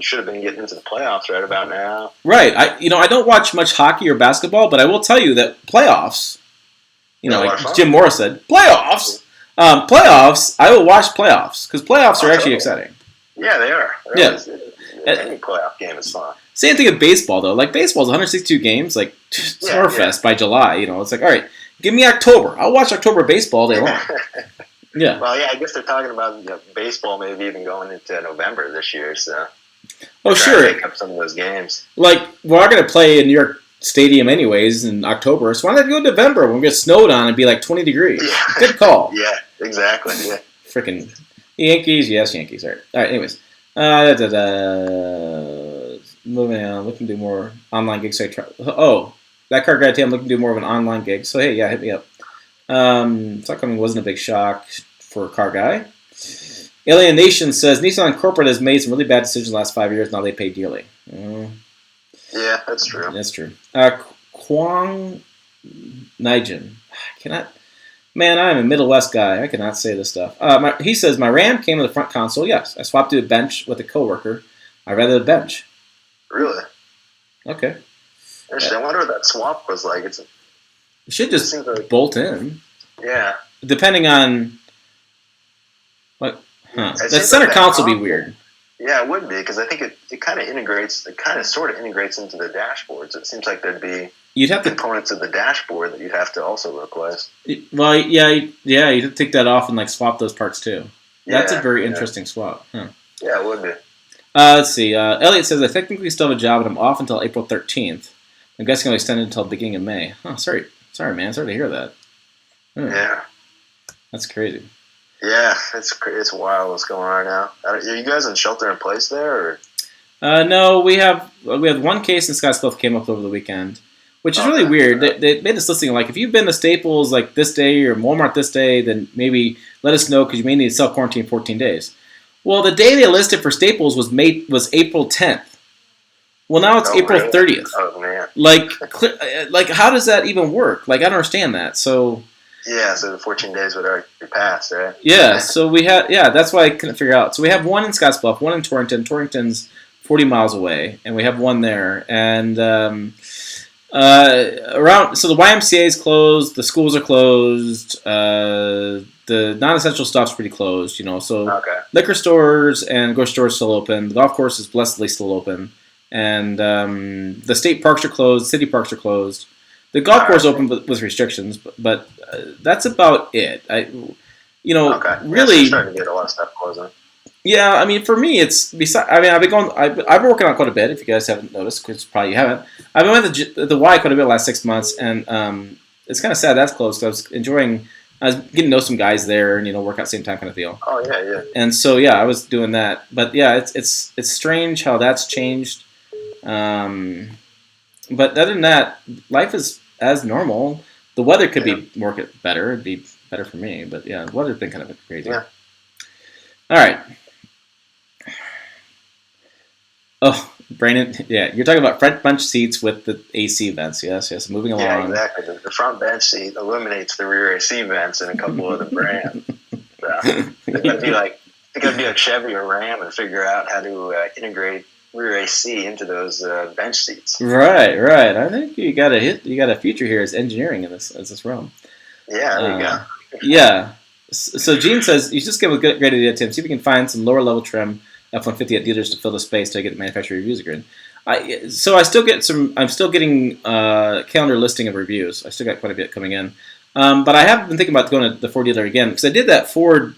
should have been getting into the playoffs right about now. Right. I don't watch much hockey or basketball, but I will tell you that playoffs. Like Jim Morris said, playoffs. Playoffs. I will watch playoffs because playoffs are actually exciting. Yeah, they are. Any playoff game is fun. Same thing with baseball, though. Like, baseball's 162 games, like, Summerfest by July. It's like, all right, give me October. I'll watch October baseball all day long. Yeah. Well, I guess they're talking about baseball maybe even going into November this year, so. Oh, sure. Make up some of those games. Like, we're not going to play in New York Stadium anyways in October, so why not go in November when we get snowed on and be like 20 degrees? Yeah. Good call. Yeah, exactly. Yeah. Freaking Yankees. Yes, Yankees. All right, anyways. Moving on, looking to do more online gigs. That car guy, I'm looking to do more of an online gig. So, hey, hit me up. Stock coming wasn't a big shock for a car guy. Alien Nation says Nissan Corporate has made some really bad decisions in the last 5 years. Now they pay dearly. Yeah, that's true. That's true. Kwang Nijin. Man, I'm a Middle West guy. I cannot say this stuff. He says, my Ram came with a front console. Yes, I swapped to a bench with a coworker. I'd rather the bench. Really? Okay. I wonder what that swap was like. You should just bolt in. Yeah. Depending on what. The center console would be weird. Yeah, it would be, because I think it kind of integrates. It kind of sort of integrates into the dashboard. So it seems like there'd be components of the dashboard that you'd have to also replace. Well, you'd have to take that off and swap those parts too. That's a very interesting swap. Huh. Yeah, it would be. Let's see. Elliot says, I technically still have a job, and I'm off until April 13th. I'm guessing I'll extend it until the beginning of May. Oh, sorry, man. Sorry to hear that. Yeah. That's crazy. Yeah, it's wild what's going on now. Are you guys in shelter in place there? Or? No, we have one case in Scottsbluff came up over the weekend, which is really weird. They made this listing like, if you've been to Staples like this day or Walmart this day, then maybe let us know because you may need to self-quarantine 14 days. Well, the day they listed for Staples was April 10th. Well, now it's April 30th. Oh, man. Like, how does that even work? Like, I don't understand that. So. Yeah, so the 14 days would already pass, right? Yeah, so we have. Yeah, that's why I couldn't figure out. So we have one in Scottsbluff, one in Torrington. Torrington's 40 miles away, and we have one there. And around, so the YMCA is closed, the schools are closed, the non-essential stuff's pretty closed, So liquor stores and grocery stores still open. The golf course is blessedly still open, and the state parks are closed, city parks are closed. The golf course open with restrictions, but that's about it. Really. Yeah, so starting to get a lot of stuff closing. Yeah, I mean, for me, it's I've been working out quite a bit. If you guys haven't noticed, because probably you haven't, I've been with the Y quite a bit the last 6 months, and it's kind of sad that's closed. I was getting to know some guys there, and work out same time kind of deal. Oh yeah. And so I was doing that, but yeah, it's strange how that's changed. But other than that, life is as normal. The weather could be better. It'd be better for me, but yeah, the weather's been kind of crazy. Yeah. All right. Oh, Brandon, you're talking about front bench seats with the AC vents. Yes, moving along. Yeah, exactly. The front bench seat eliminates the rear AC vents in a couple of the brands. So, it's gonna be like Chevy or Ram and figure out how to integrate rear AC into those bench seats. Right. I think you got a future here as engineering in this realm. Yeah, there you go. Yeah. So Gene says, you just give a great idea, Tim. See if we can find some lower level trim F-150 at dealers to fill the space to get the manufacturer reviews again. I'm still getting calendar listing of reviews. I still got quite a bit coming in. But I have been thinking about going to the Ford dealer again because I did that Ford.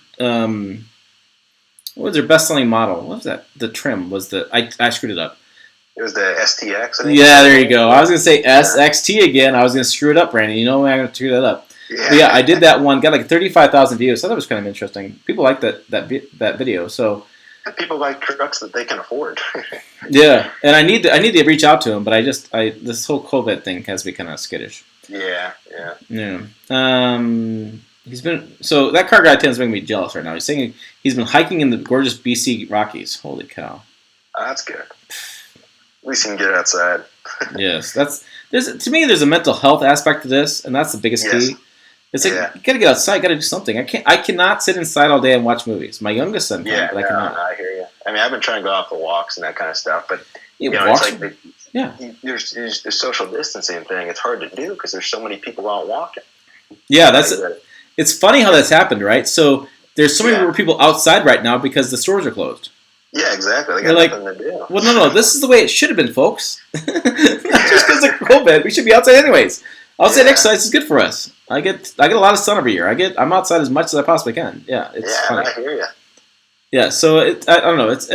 What was their best-selling model? What was that? The trim was I screwed it up. It was the STX. Yeah, there you go. I was gonna say SXT again. I was gonna screw it up, Brandon. You know I'm gonna screw that up. Yeah. But yeah, I did that one. Got like 35,000 views. So that was kind of interesting. People like that video. So people like trucks that they can afford. Yeah, and I need to reach out to him, but this whole COVID thing has me kind of skittish. Yeah. So that car guy tends to make me jealous right now. He's saying he's been hiking in the gorgeous BC Rockies. Holy cow! Oh, that's good. At least you can get outside. Yes, to me. There's a mental health aspect to this, and that's the biggest key. It's like you gotta get outside, you gotta do something. I cannot sit inside all day and watch movies. My youngest son can, but I cannot. I hear you. I mean, I've been trying to go out for walks and that kind of stuff, but it's like there's social distancing thing. It's hard to do because there's so many people out walking. Yeah, it's funny how that's happened, right? So there's so many more people outside right now because the stores are closed. Yeah, exactly. They got nothing to do. Well, no. This is the way it should have been, folks. Not just because of COVID. We should be outside anyways. Outside exercise is good for us. I get a lot of sun every year. I'm outside as much as I possibly can. Yeah, it's funny. I hear you. Yeah, so I don't know. It's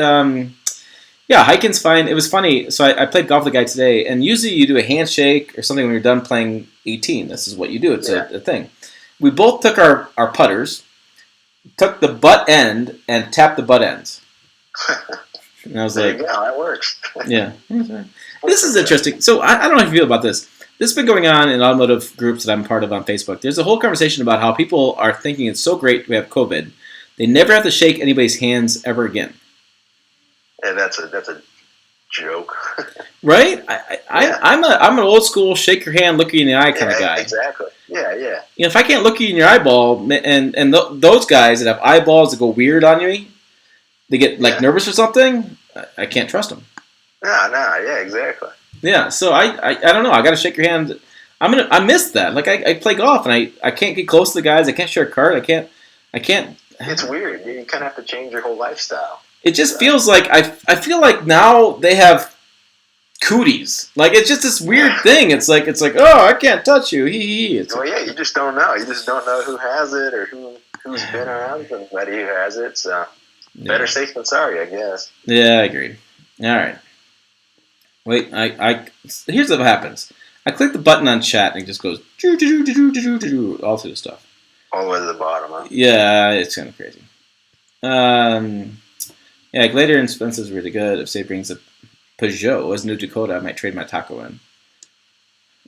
hiking's fine. It was funny. So I played golf with the guy today, and usually you do a handshake or something when you're done playing 18. This is what you do. It's a thing. We both took our putters, took the butt end, and tapped the butt ends. And I was like, yeah, that works. Yeah. This is interesting. So I don't know how you feel about this. This has been going on in automotive groups that I'm part of on Facebook. There's a whole conversation about how people are thinking it's so great we have COVID. They never have to shake anybody's hands ever again. Yeah, that's a joke. Right? I'm an old school shake your hand, look you in the eye kind of guy. Exactly. Yeah. If I can't look you in your eyeball, and those guys that have eyeballs that go weird on you, they get nervous or something, I can't trust them. No, yeah, exactly. Yeah, so I don't know. I got to shake your hand. I miss that. Like I play golf and I can't get close to the guys. I can't share a cart. I can't. It's weird. You kind of have to change your whole lifestyle. It just feels like I feel like now they have cooties. Like it's just this weird thing. It's like oh, I can't touch you. You just don't know. You just don't know who has it or who's been around somebody who has it. So better safe than sorry, I guess. Yeah, I agree. All right. Wait, here's what happens. I click the button on chat and it just goes all through the stuff. All the way to the bottom, huh? Yeah, it's kind of crazy. Glader and Spence is really good. If say brings a Peugeot as New Dakota, I might trade my taco in.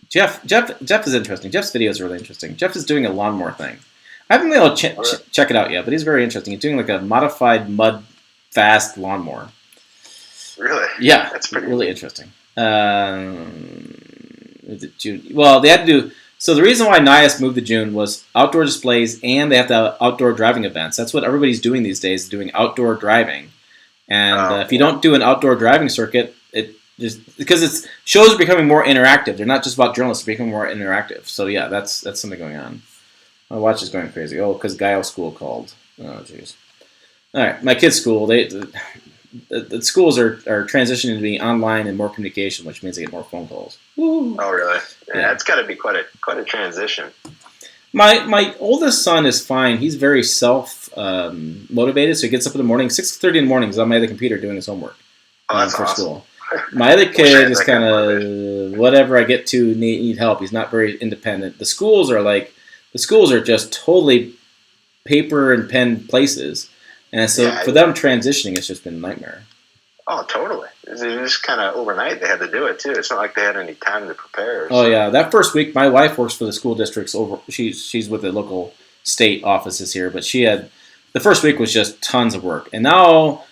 Jeff is interesting. Jeff's video is really interesting. Jeff is doing a lawnmower thing. I haven't been able to check it out yet, but he's very interesting. He's doing like a modified mud fast lawnmower. Really? Yeah, that's really interesting. June. Well, they had to do. So the reason why NIAS moved to June was outdoor displays, and they have to have outdoor driving events. That's what everybody's doing these days, doing outdoor driving. And if you don't do an outdoor driving circuit, it just because shows are becoming more interactive. They're not just about journalists; they're becoming more interactive. So yeah, that's something going on. My watch is going crazy. Oh, because Guile School called. Oh, jeez. All right, my kids' school. The schools are transitioning to being online and more communication, which means they get more phone calls. Woo. Oh, really? Yeah, it's got to be quite a transition. My oldest son is fine. He's very motivated, so he gets up in the morning, 6:30 in the morning. He's on my other computer doing his homework for school. My other kid is kind of whatever I get to need help. He's not very independent. The schools are just totally paper and pen places. And so for them transitioning, it's just been a nightmare. Oh, totally. It was just kind of overnight they had to do it, too. It's not like they had any time to prepare. Oh, yeah. That first week, my wife works for the school districts. She's with the local state offices here. But the first week was just tons of work. And now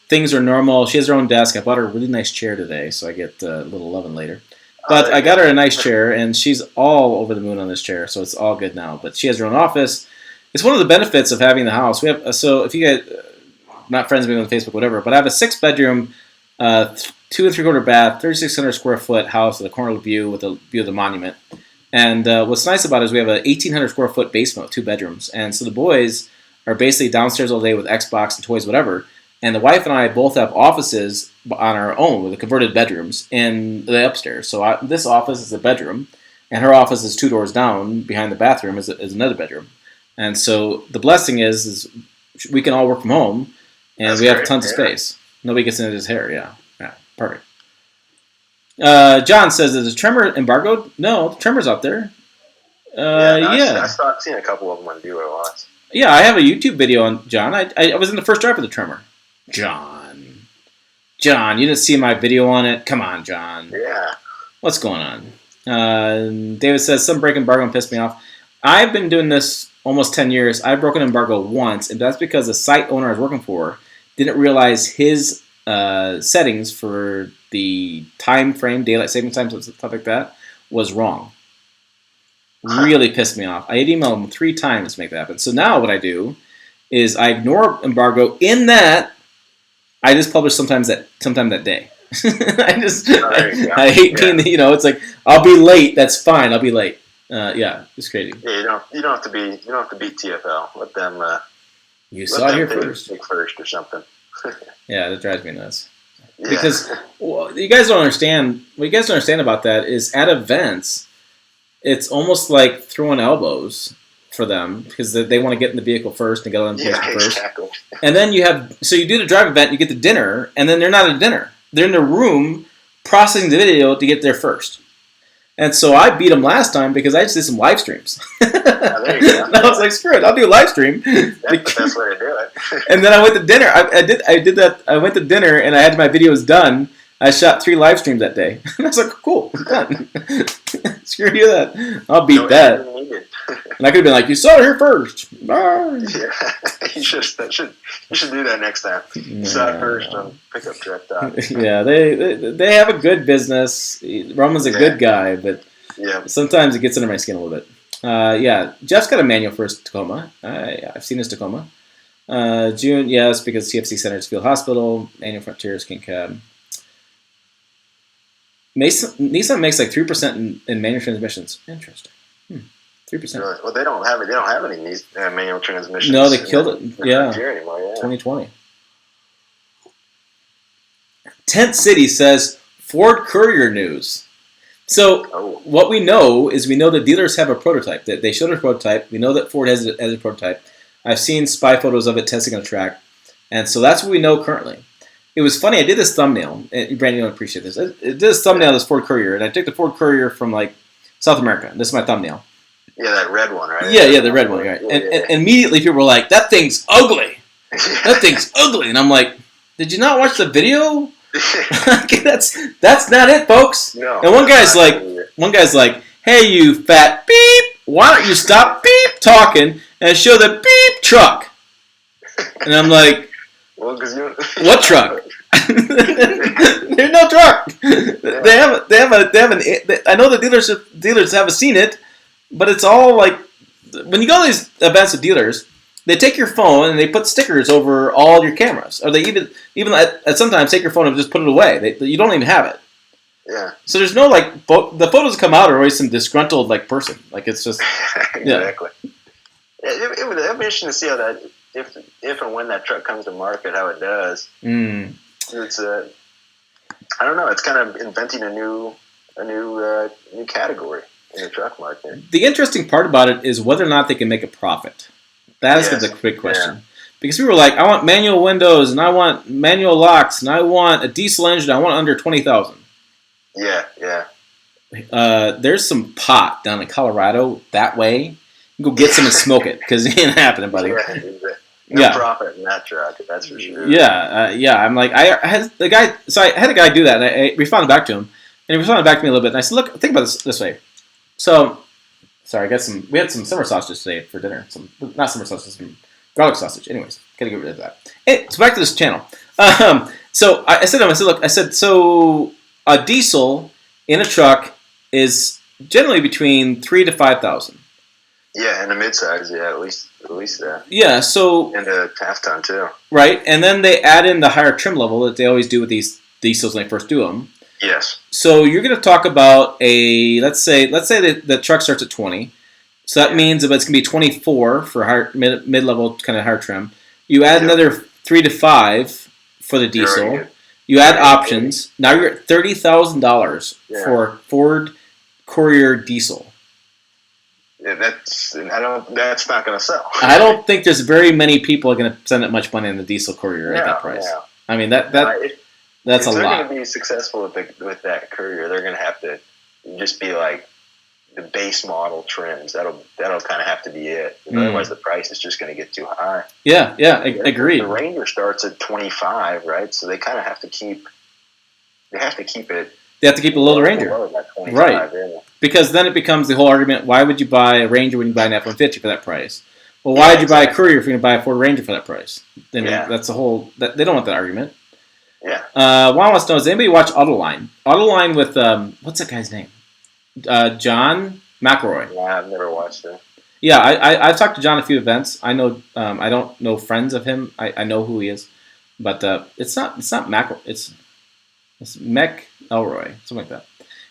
things are normal. She has her own desk. I bought her a really nice chair today, so I get a little loving lader. But I got her a nice chair, and she's all over the moon on this chair, so it's all good now. But she has her own office. It's one of the benefits of having the house. We have so if you guys not friends with me on Facebook, whatever, but I have a 6-bedroom, 2 3/4 bath, 3,600 square foot house with a corner view with a view of the monument. And what's nice about it is we have an 1,800 square foot basement with 2 bedrooms. And so the boys are basically downstairs all day with Xbox and toys, whatever. And the wife and I both have offices on our own with the converted bedrooms in the upstairs. So this office is a bedroom, and her office is 2 doors down behind the bathroom is another bedroom. And so the blessing is we can all work from home, and that's we have tons of space. Nobody gets into his hair. Yeah, perfect. John says, is the Tremor embargoed? No, the Tremor's out there. I started seeing a couple of them on Viewer Lots. Yeah, I have a YouTube video on John. I was in the first draft of the Tremor. John, you didn't see my video on it? Come on, John. Yeah. What's going on? David says, some break embargo pissed me off. I've been doing this almost 10 years. I've broken an embargo once, and that's because the site owner I was working for didn't realize his settings for the time frame, daylight saving time, stuff like that, was wrong. Really pissed me off. I had emailed him 3 times to make that happen. So now what I do is I ignore embargo in that I just publish sometime that day. I hate being, it's like I'll be late. That's fine. I'll be late. It's crazy. Yeah, you don't have to beat TFL. Let them. You saw it here first. First or something. Yeah, that drives me nuts. Yeah. Because you guys don't understand. What you guys don't understand about that is at events, it's almost like throwing elbows for them because they want to get in the vehicle first and get on the first. Exactly. And then you do the drive event, you get the dinner, and then they're not at dinner. They're in their room processing the video to get there first. And so I beat them last time because I just did some live streams. There you go. And I was like, screw it, I'll do a live stream. That's the best way to do it. And then I went to dinner. I did that. I went to dinner and I had my videos done. I shot 3 live streams that day. And I was like, cool, I'm done. Screw you that. I'll beat that. And I could have been like, you saw it here first. Bye. Yeah, you should do that next time. You saw it first on pickup truck talk. Yeah, they have a good business. Roman's a good guy, but sometimes it gets under my skin a little bit. Jeff's got a manual for his Tacoma. I've seen his Tacoma. June, yes, because CFC Centers Field Hospital, Manual Frontiers, King Cab. Nissan makes like 3% in manual transmissions. Interesting. 3%. Really? Well, they don't have it. They don't have any manual transmissions. No, they killed it. Yeah. Anymore, 2020. Tent City says Ford Courier news. So what we know is the dealers have a prototype. That they showed a prototype. We know that Ford has a prototype. I've seen spy photos of it testing on a track, and so that's what we know currently. It was funny. I did this thumbnail, and Brandon, you don't appreciate this. I did this thumbnail of this Ford Courier, and I took the Ford Courier from like South America. This is my thumbnail. Yeah, that red one, right? Yeah, the red one, right? And immediately people were like, "That thing's ugly. That thing's ugly." And I'm like, "Did you not watch the video? That's not it, folks." No. And one guy's like, "Hey, you fat beep! Why don't you stop beep talking and show the beep truck?" And I'm like, "Well, because you what truck?" There's no truck. They have I know the dealers haven't seen it, but it's all like when you go to these events with dealers, they take your phone and they put stickers over all your cameras, or they even at sometimes take your phone and just put it away. You don't even have it. Yeah. So there's no like the photos that come out are always some disgruntled like person. Like it's just exactly. Yeah. It would be interesting to see how that if and when that truck comes to market, how it does. It's I don't know. It's kind of inventing a new category in the truck market. The interesting part about it is whether or not they can make a profit. That is the big question. Yeah. Because we were like, I want manual windows, and I want manual locks, and I want a diesel engine. I want under 20,000. Yeah. There's some pot down in Colorado that way. You go get some and smoke it because it ain't happening, buddy. No profit in that truck, that's for sure. Yeah. I'm like, I had a guy do that, and I responded back to him, and he responded back to me a little bit, and I said, look, think about this way. So, sorry, we had some summer sausage today for dinner. Not summer sausage, some garlic sausage. Anyways, gotta get rid of that. Hey, so back to this channel. So I said to him, look, so a diesel in a truck is generally between 3,000 to 5,000. Yeah, and a midsize, at least that. Yeah, so and a half ton too. Right, and then they add in the higher trim level that they always do with these diesels when they first do them. Yes. So you're going to talk about let's say the truck starts at 20. So that means if it's going to be 24 for higher, mid-level kind of higher trim. You add another 3 to 5 for the diesel. You add options. Now you're at $30,000 for Ford Courier diesel. Yeah, that's not going to sell. I don't think there's very many people are going to spend that much money on the diesel Courier at that price. Yeah. I mean that's a lot. If they're going to be successful with that Courier, they're going to have to just be like the base model trims. That'll kind of have to be it. Otherwise, the price is just going to get too high. Yeah, agreed. The Ranger starts at 25, right? So they kind of have to keep. They have to keep it. They have to keep it below the Ranger, right? Yeah. Because then it becomes the whole argument: why would you buy a Ranger when you buy an F-150 for that price? Well, why would you buy a Courier if you're going to buy a Ford Ranger for that price? I mean, that's the whole. They don't want that argument. Yeah. Juan wants to know: does anybody watch Autoline? Autoline with what's that guy's name? John McElroy. Yeah, I've never watched it. Yeah, I've talked to John at a few events. I know I don't know friends of him. I know who he is, but it's not McElroy. It's Mech Elroy, something like that.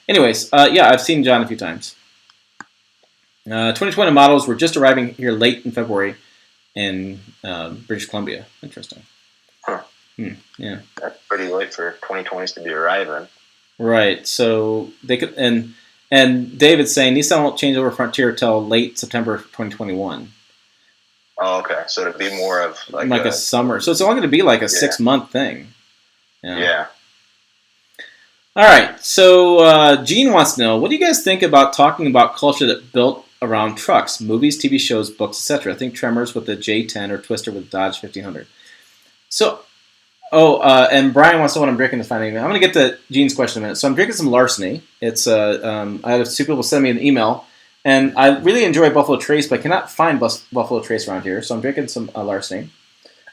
Anyways, I've seen John a few times. 2020 models were just arriving here late in February in British Columbia. Interesting. Huh. Yeah. That's pretty late for 2020s to be arriving. Right. So they could and David's saying Nissan won't change over Frontier till late September 2021. Oh, okay. So it'd be more of like a summer. So it's only going to be like a 6-month thing. Yeah. All right. So Gene wants to know, what do you guys think about talking about culture that built around trucks, movies, TV shows, books, etc.? I think Tremors with the J10 or Twister with Dodge 1500. So, and Brian wants to know what I'm drinking to find anything. I'm going to get to Gene's question in a minute. So I'm drinking some Larceny. It's I had a few people send me an email, and I really enjoy Buffalo Trace, but I cannot find Buffalo Trace around here. So I'm drinking some Larceny.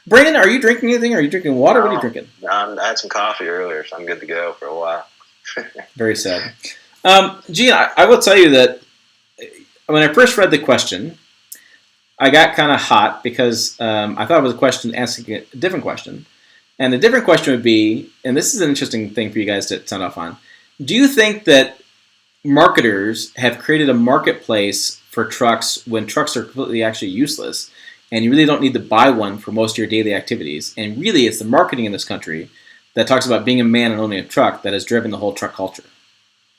Brandon, are you drinking anything? Are you drinking water? What are you drinking? I had some coffee earlier, so I'm good to go for a while. Very sad. Gene, I will tell you that when I first read the question, I got kind of hot because I thought it was a question asking a different question. And the different question would be, and this is an interesting thing for you guys to sound off on, do you think that marketers have created a marketplace for trucks when trucks are completely actually useless and you really don't need to buy one for most of your daily activities? And really it's the marketing in this country that talks about being a man and owning a truck that has driven the whole truck culture.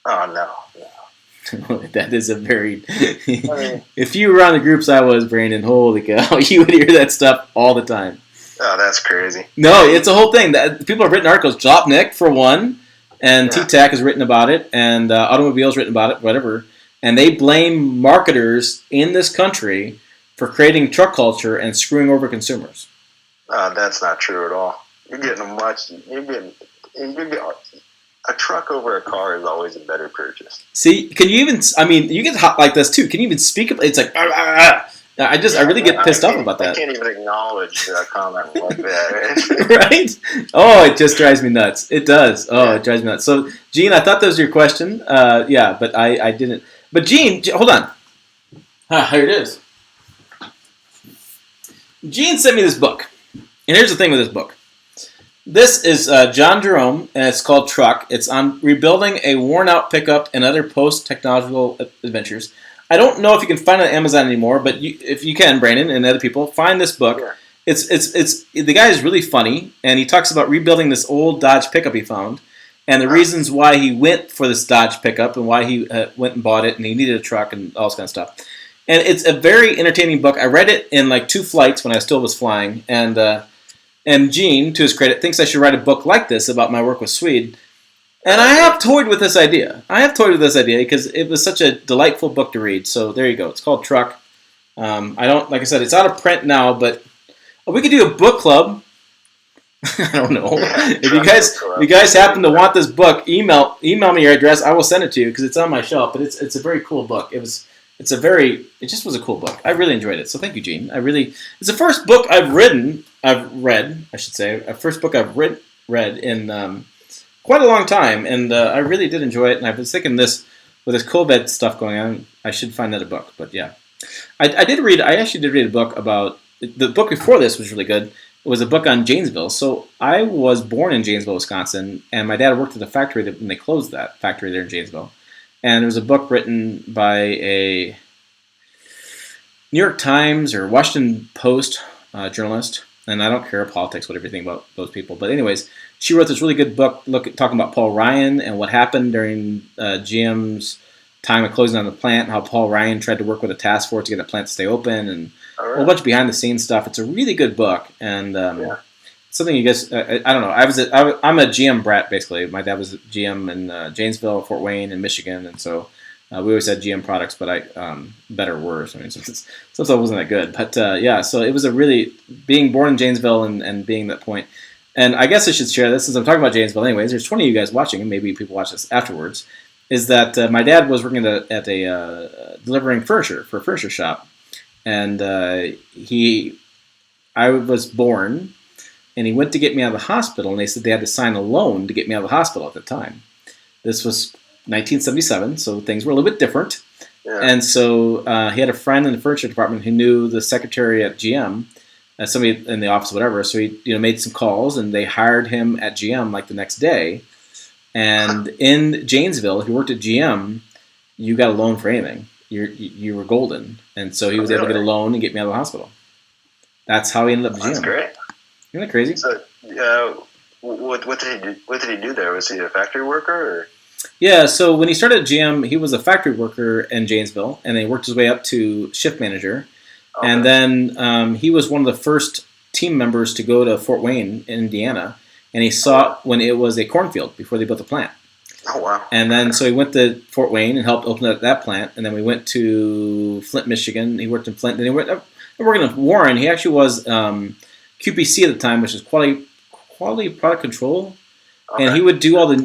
Oh, no. That is a very... If you were on the groups I was, Brandon, holy cow, you would hear that stuff all the time. Oh, that's crazy. No, it's a whole thing. People have written articles. Jopnik, for one, and T-Tac has written about it, and Automobile's written about it, whatever. And they blame marketers in this country for creating truck culture and screwing over consumers. That's not true at all. You're getting a truck over a car is always a better purchase. See, can you even? I mean, you get hot like this too. Can you even speak? It's like I really get pissed off about that. I can't even acknowledge a comment like that. Right? Oh, it just drives me nuts. It does. Oh, it drives me nuts. So, Gene, I thought that was your question. But I didn't. But Gene, hold on. Here it is. Gene sent me this book, and here's the thing with this book. This is John Jerome, and it's called Truck. It's on rebuilding a worn-out pickup and other post-technological adventures. I don't know if you can find it on Amazon anymore, but if you can, Brandon and other people, find this book. Yeah. It's the guy is really funny, and he talks about rebuilding this old Dodge pickup he found, and the reasons why he went for this Dodge pickup and why he went and bought it, and he needed a truck and all this kind of stuff. And it's a very entertaining book. I read it in like 2 flights when I still was flying, and Gene, to his credit, thinks I should write a book like this about my work with Swede. And I have toyed with this idea. Because it was such a delightful book to read. So there you go. It's called Truck. Like I said, it's out of print now, but we could do a book club. I don't know. If you guys happen to want this book, email me your address. I will send it to you because it's on my shelf. But it's a very cool book. It just was a cool book. I really enjoyed it. So thank you, Gene. It's the first book I've read. A first book I've read in quite a long time, and I really did enjoy it. And I was thinking with this COVID stuff going on, I should find another book. But yeah, I actually did read a book about the book before this was really good. was a book on Janesville. So I was born in Janesville, Wisconsin, and my dad worked at the factory when they closed that factory there in Janesville. And there was a book written by a New York Times or Washington Post journalist, and I don't care politics, whatever you think about those people. But anyways, she wrote this really good book talking about Paul Ryan and what happened during GM's time of closing down the plant, and how Paul Ryan tried to work with a task force to get the plant to stay open, and a whole bunch of behind-the-scenes stuff. It's a really good book, and something you guys, I don't know. I'm a GM brat, basically. My dad was a GM in Janesville, Fort Wayne, and Michigan, and so we always had GM products, but better or worse. I mean, some stuff wasn't that good. But so it was a really, being born in Janesville and being that point. And I guess I should share this, since I'm talking about Janesville anyways. There's 20 of you guys watching, and maybe people watch this afterwards, is that my dad was working at a delivering furniture for a furniture shop. And I was born, and he went to get me out of the hospital, and they said they had to sign a loan to get me out of the hospital at the time. This was 1977, so things were a little bit different. Yeah. And so he had a friend in the furniture department who knew the secretary at GM, somebody in the office, whatever. So he made some calls, and they hired him at GM like the next day. And in Janesville, if you worked at GM, you got a loan for anything. You were golden, and so he was able to get a loan and get me out of the hospital. That's how he ended up at GM. That's great. Isn't that crazy? So, what did he do? What did he do there? Was he a factory worker? Or? Yeah. So when he started at GM, he was a factory worker in Janesville, and then he worked his way up to shift manager. Okay. And then he was one of the first team members to go to Fort Wayne in Indiana, and he saw when it was a cornfield before they built the plant. Oh, wow. And then so he went to Fort Wayne and helped open up that plant. And then we went to Flint, Michigan. He worked in Flint. Then he went working in Warren. He actually was QPC at the time, which is quality product control. Okay. And he would do all the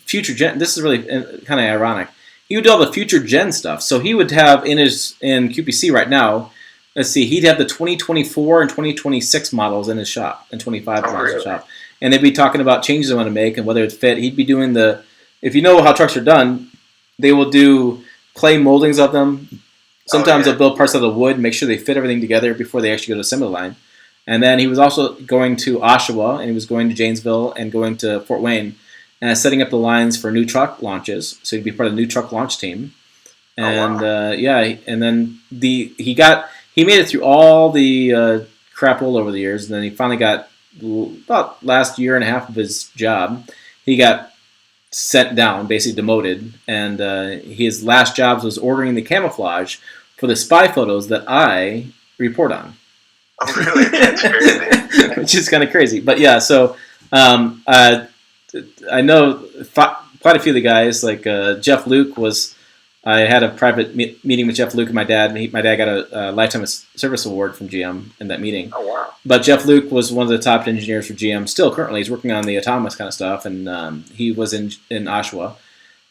future gen. This is really kind of ironic. He would do all the future gen stuff. So he would have in QPC right now, let's see, he'd have the 2024 and 2026 models in his shop, and 25 models in his shop. And they'd be talking about changes they want to make and whether it fit. He'd be doing if you know how trucks are done, they will do clay moldings of them. Sometimes they'll build parts out of the wood, make sure they fit everything together before they actually go to the assembly line. And then he was also going to Oshawa, and he was going to Janesville and going to Fort Wayne, and setting up the lines for new truck launches. So he'd be part of the new truck launch team. And and then he made it through all the crap all over the years, and then he finally got, about last year and a half of his job, he got sent down, basically demoted, and his last job was ordering the camouflage for the spy photos that I report on. Oh, really? That's crazy. Which is kind of crazy. But yeah, so I know quite a few of the guys, like Jeff Luke I had a private meeting with Jeff Luke and my dad. My dad got a Lifetime Service Award from GM in that meeting. Oh, wow. But Jeff Luke was one of the top engineers for GM. Still, currently, he's working on the autonomous kind of stuff, and he was in Oshawa.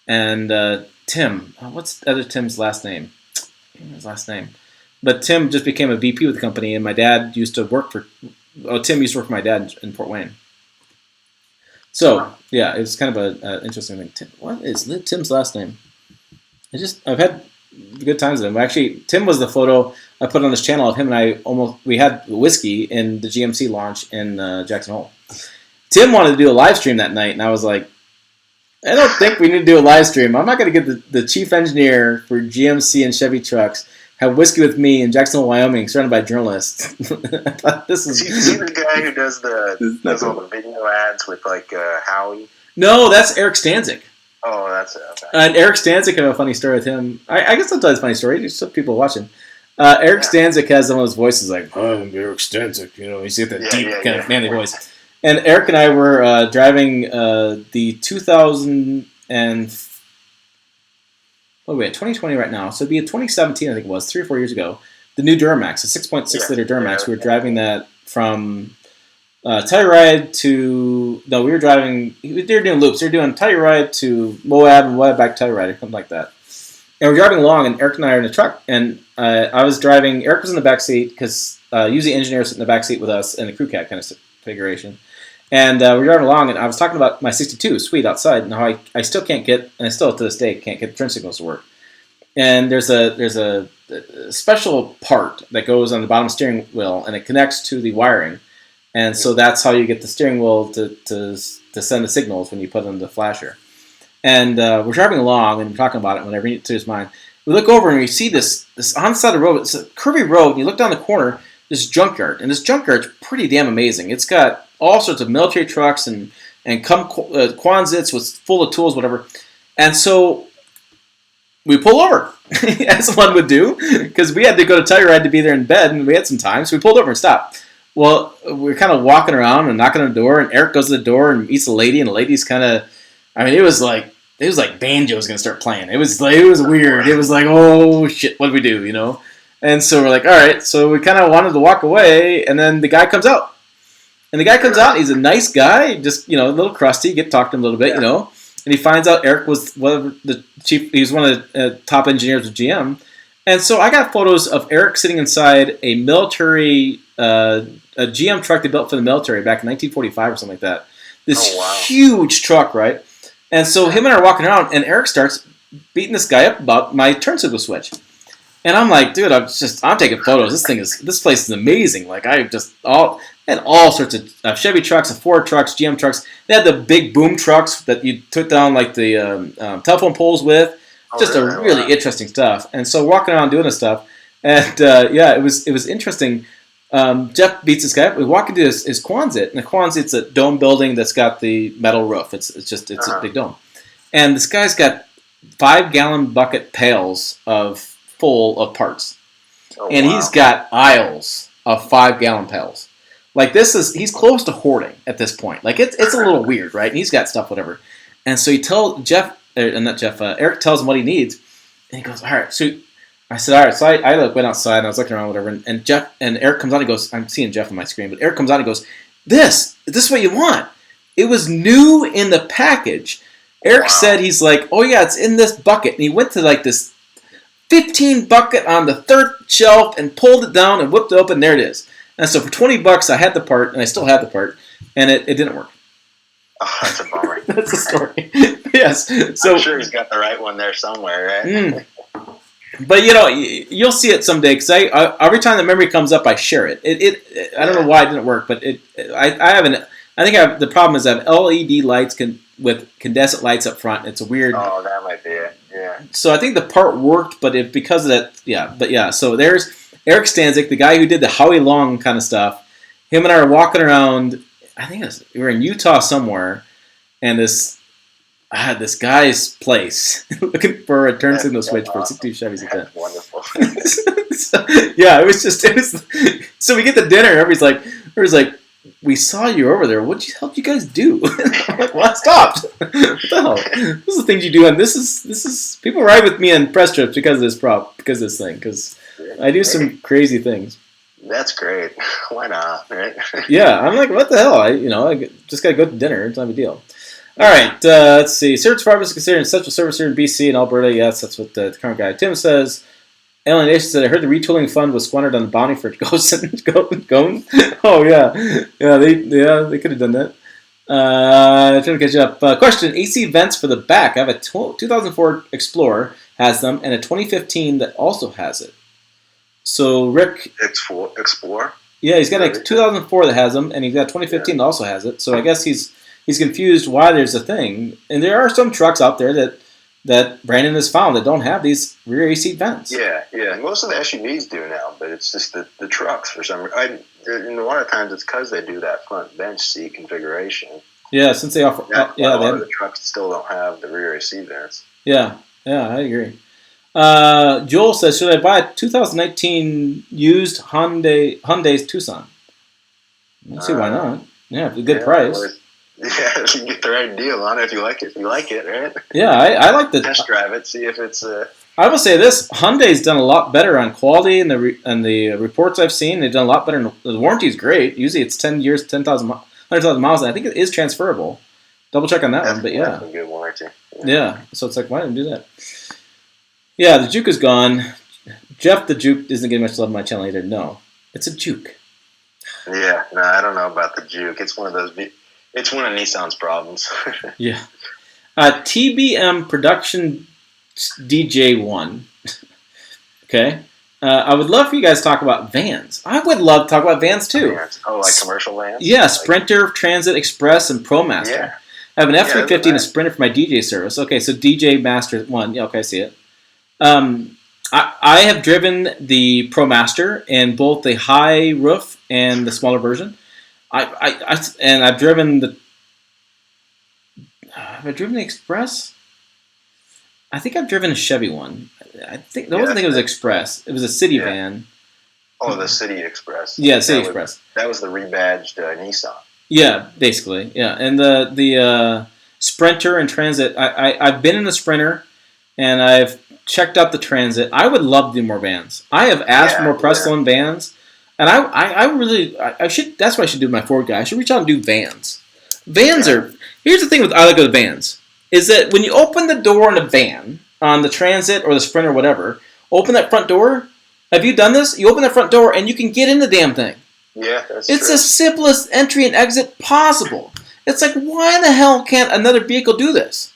And Tim, what's the other Tim's last name? His last name. But Tim just became a VP with the company, and my dad used to work for. Tim used to work for my dad in Fort Wayne. So yeah, it's kind of an interesting thing. What is Tim's last name? I've had good times with him. Actually, Tim was the photo I put on this channel of him and I. We had whiskey in the GMC launch in Jackson Hole. Tim wanted to do a live stream that night, and I was like, I don't think we need to do a live stream. I'm not going to get the chief engineer for GMC and Chevy trucks have whiskey with me in Jackson Hole, Wyoming, surrounded by journalists. I thought this is. Is he the guy who does all the video ads with like Howie? No, that's Eric Stanzik. Oh, that's it. Okay. And Eric Stanzik, I have a funny story with him. I guess I'll tell you a funny story. There's some people watching. Eric Stanzik has one of those voices like, oh, I'm Eric Stanzik. You know, you see that deep kind of manly voice. And Eric and I were driving the 2020 right now. So it'd be a 2017, I think it was, 3 or 4 years ago. The new Duramax, a 6.6 liter Duramax. We were driving that from Telluride to we were driving. They were doing loops. They were doing Telluride to Moab and Moab back to Telluride, or something like that. And we're driving along, and Eric and I are in the truck. And I was driving. Eric was in the back seat because usually engineers sit in the back seat with us in the crew cab kind of configuration. And we were driving along, and I was talking about my 62 Sweet outside, and how I still can't get, and I still to this day can't get the turn signals to work. And there's a special part that goes on the bottom steering wheel, and it connects to the wiring. And so that's how you get the steering wheel to send the signals when you put it in the flasher. And we're driving along and we're talking about it whenever it to his mind. We look over and we see this on the side of the road. It's a curvy road, and you look down the corner, this junkyard. And this junkyard's pretty damn amazing. It's got all sorts of military trucks and Quonsits with full of tools, whatever. And so we pull over, as one would do, because we had to go to Telluride to be there in bed, and we had some time, so we pulled over and stopped. Well, we're kind of walking around and knocking on the door, and Eric goes to the door and meets a lady, and the lady's kind of, I mean, it was like banjo was going to start playing. It was weird. It was like, oh, shit, what do we do, you know? And so we're like, all right. So we kind of wanted to walk away, and then the guy comes out. And the guy comes out, he's a nice guy, just, you know, a little crusty. Get to talk to him a little bit, you know. And he finds out Eric was he was one of the top engineers of GM. And so I got photos of Eric sitting inside a military, a GM truck they built for the military back in 1945 or something like that. This huge truck, right? And so him and I are walking around, and Eric starts beating this guy up about my turn signal switch. And I'm like, dude, I'm taking photos. This place is amazing. Like, I just had all sorts of Chevy trucks, Ford trucks, GM trucks. They had the big boom trucks that you took down like the telephone poles with. Just a really interesting stuff. And so walking around doing this stuff, and it was interesting. Jeff beats this guy up. We walk into his Quonset, and the Quonsit's a dome building that's got the metal roof. It's a big dome, and this guy's got 5-gallon bucket pails full of parts, and he's got aisles of 5-gallon pails. Like he's close to hoarding at this point. Like it's a little weird, right? And he's got stuff, whatever. And so Eric tells him what he needs, and he goes, all right. So I said, all right. So I went outside and I was looking around, whatever. And Eric comes out and goes, I'm seeing Jeff on my screen, but Eric comes out and goes, this is what you want. It was new in the package. Eric said, he's like, oh yeah, it's in this bucket. And he went to like this 15 bucket on the third shelf and pulled it down and whipped it open. There it is. And so for $20, I had the part, and I still have the part, and it didn't work. Oh, that's a bummer. That's the story. Yes. So I'm sure he's got the right one there somewhere, right? But you know, you'll see it someday, because I every time the memory comes up, I share it. I don't know why it didn't work, but the problem is I have LED lights with condensate lights up front. It's a weird. Oh, that might be it. Yeah. So I think the part worked, but because of that, yeah. But yeah, so there's Eric Stanzik, the guy who did the Howie Long kind of stuff. Him and I are walking around. I think we were in Utah somewhere, and this guy's place looking for a turn signal switch for 62 Chevys. That's wonderful. So, yeah, it was. So we get to dinner. Everybody's like, we saw you over there. What help you guys do? I'm like, well, I stopped. What the hell? This is the things you do, and this is people ride with me on press trips because of this because of this thing, because I do some crazy things. That's great. Why not, right? Yeah, I'm like, what the hell? I just got to go to dinner. It's not a big deal. All right, let's see. Search Farmers is considered essential service here in BC and Alberta. Yes, that's what the current guy. Tim says, Alien Nation said, I heard the retooling fund was squandered on the bounty for ghosts and goons. Oh, yeah. They could have done that. Trying to catch up. Question, AC vents for the back. I have a 2004 Explorer has them, and a 2015 that also has it. So, Rick... Explorer? Yeah, he's got a 2004 that has them, and he's got a 2015 that also has it. So I guess he's confused why there's a thing. And there are some trucks out there that Brandon has found that don't have these rear AC vents. Yeah. Most of the SUVs do now, but it's just the trucks for some reason. And a lot of times it's because they do that front bench seat configuration. Yeah, since they offer... a lot of the trucks still don't have the rear AC vents. Yeah, I agree. Joel says, should I buy a 2019 used Hyundai's Tucson? Let's see, why not? Yeah, it's a good price. Yeah, you can get the right deal on it if you like it. If you like it, right? Yeah, I like the test drive it, see if it's. I will say this: Hyundai's done a lot better on quality, and the reports I've seen, they've done a lot better. The warranty is great. Usually, it's 10 years, 100,000 miles, and I think it is transferable. Double check on that one, but yeah, that's a good warranty. Yeah, so it's like, why didn't I do that? Yeah, the Juke is gone. Jeff, the Juke isn't getting much love on my channel either. No, it's a Juke. Yeah, no, I don't know about the Juke. It's one of those. It's one of Nissan's problems. Yeah. TBM Production DJ1. Okay. I would love for you guys to talk about vans. I would love to talk about vans too. Vans. Oh, like commercial vans? Yeah, Sprinter, Transit, Express, and ProMaster. Yeah. I have an F350 and a Sprinter for my DJ service. Okay, so DJ Master 1. Yeah, okay, I see it. I have driven the ProMaster in both the high roof and the smaller version. I've driven the. Have I driven the Express? I think I've driven a Chevy one. I wasn't think it was Express. It was a city van. Oh, the City Express. Yeah, City Express. That was the rebadged Nissan. Yeah, basically. Yeah, and the Sprinter and Transit. I've been in the Sprinter, and I've checked out the Transit. I would love to do more vans. I have asked for more Prestone vans, and I should. That's what I should do with my Ford guy. I should reach out and do vans. Vans are. Here's the thing with I like with the vans is that when you open the door in a van on the Transit or the Sprinter or whatever, open that front door. Have you done this? You open that front door and you can get in the damn thing. Yeah, that's It's true. the simplest entry and exit possible. It's like, why the hell can't another vehicle do this?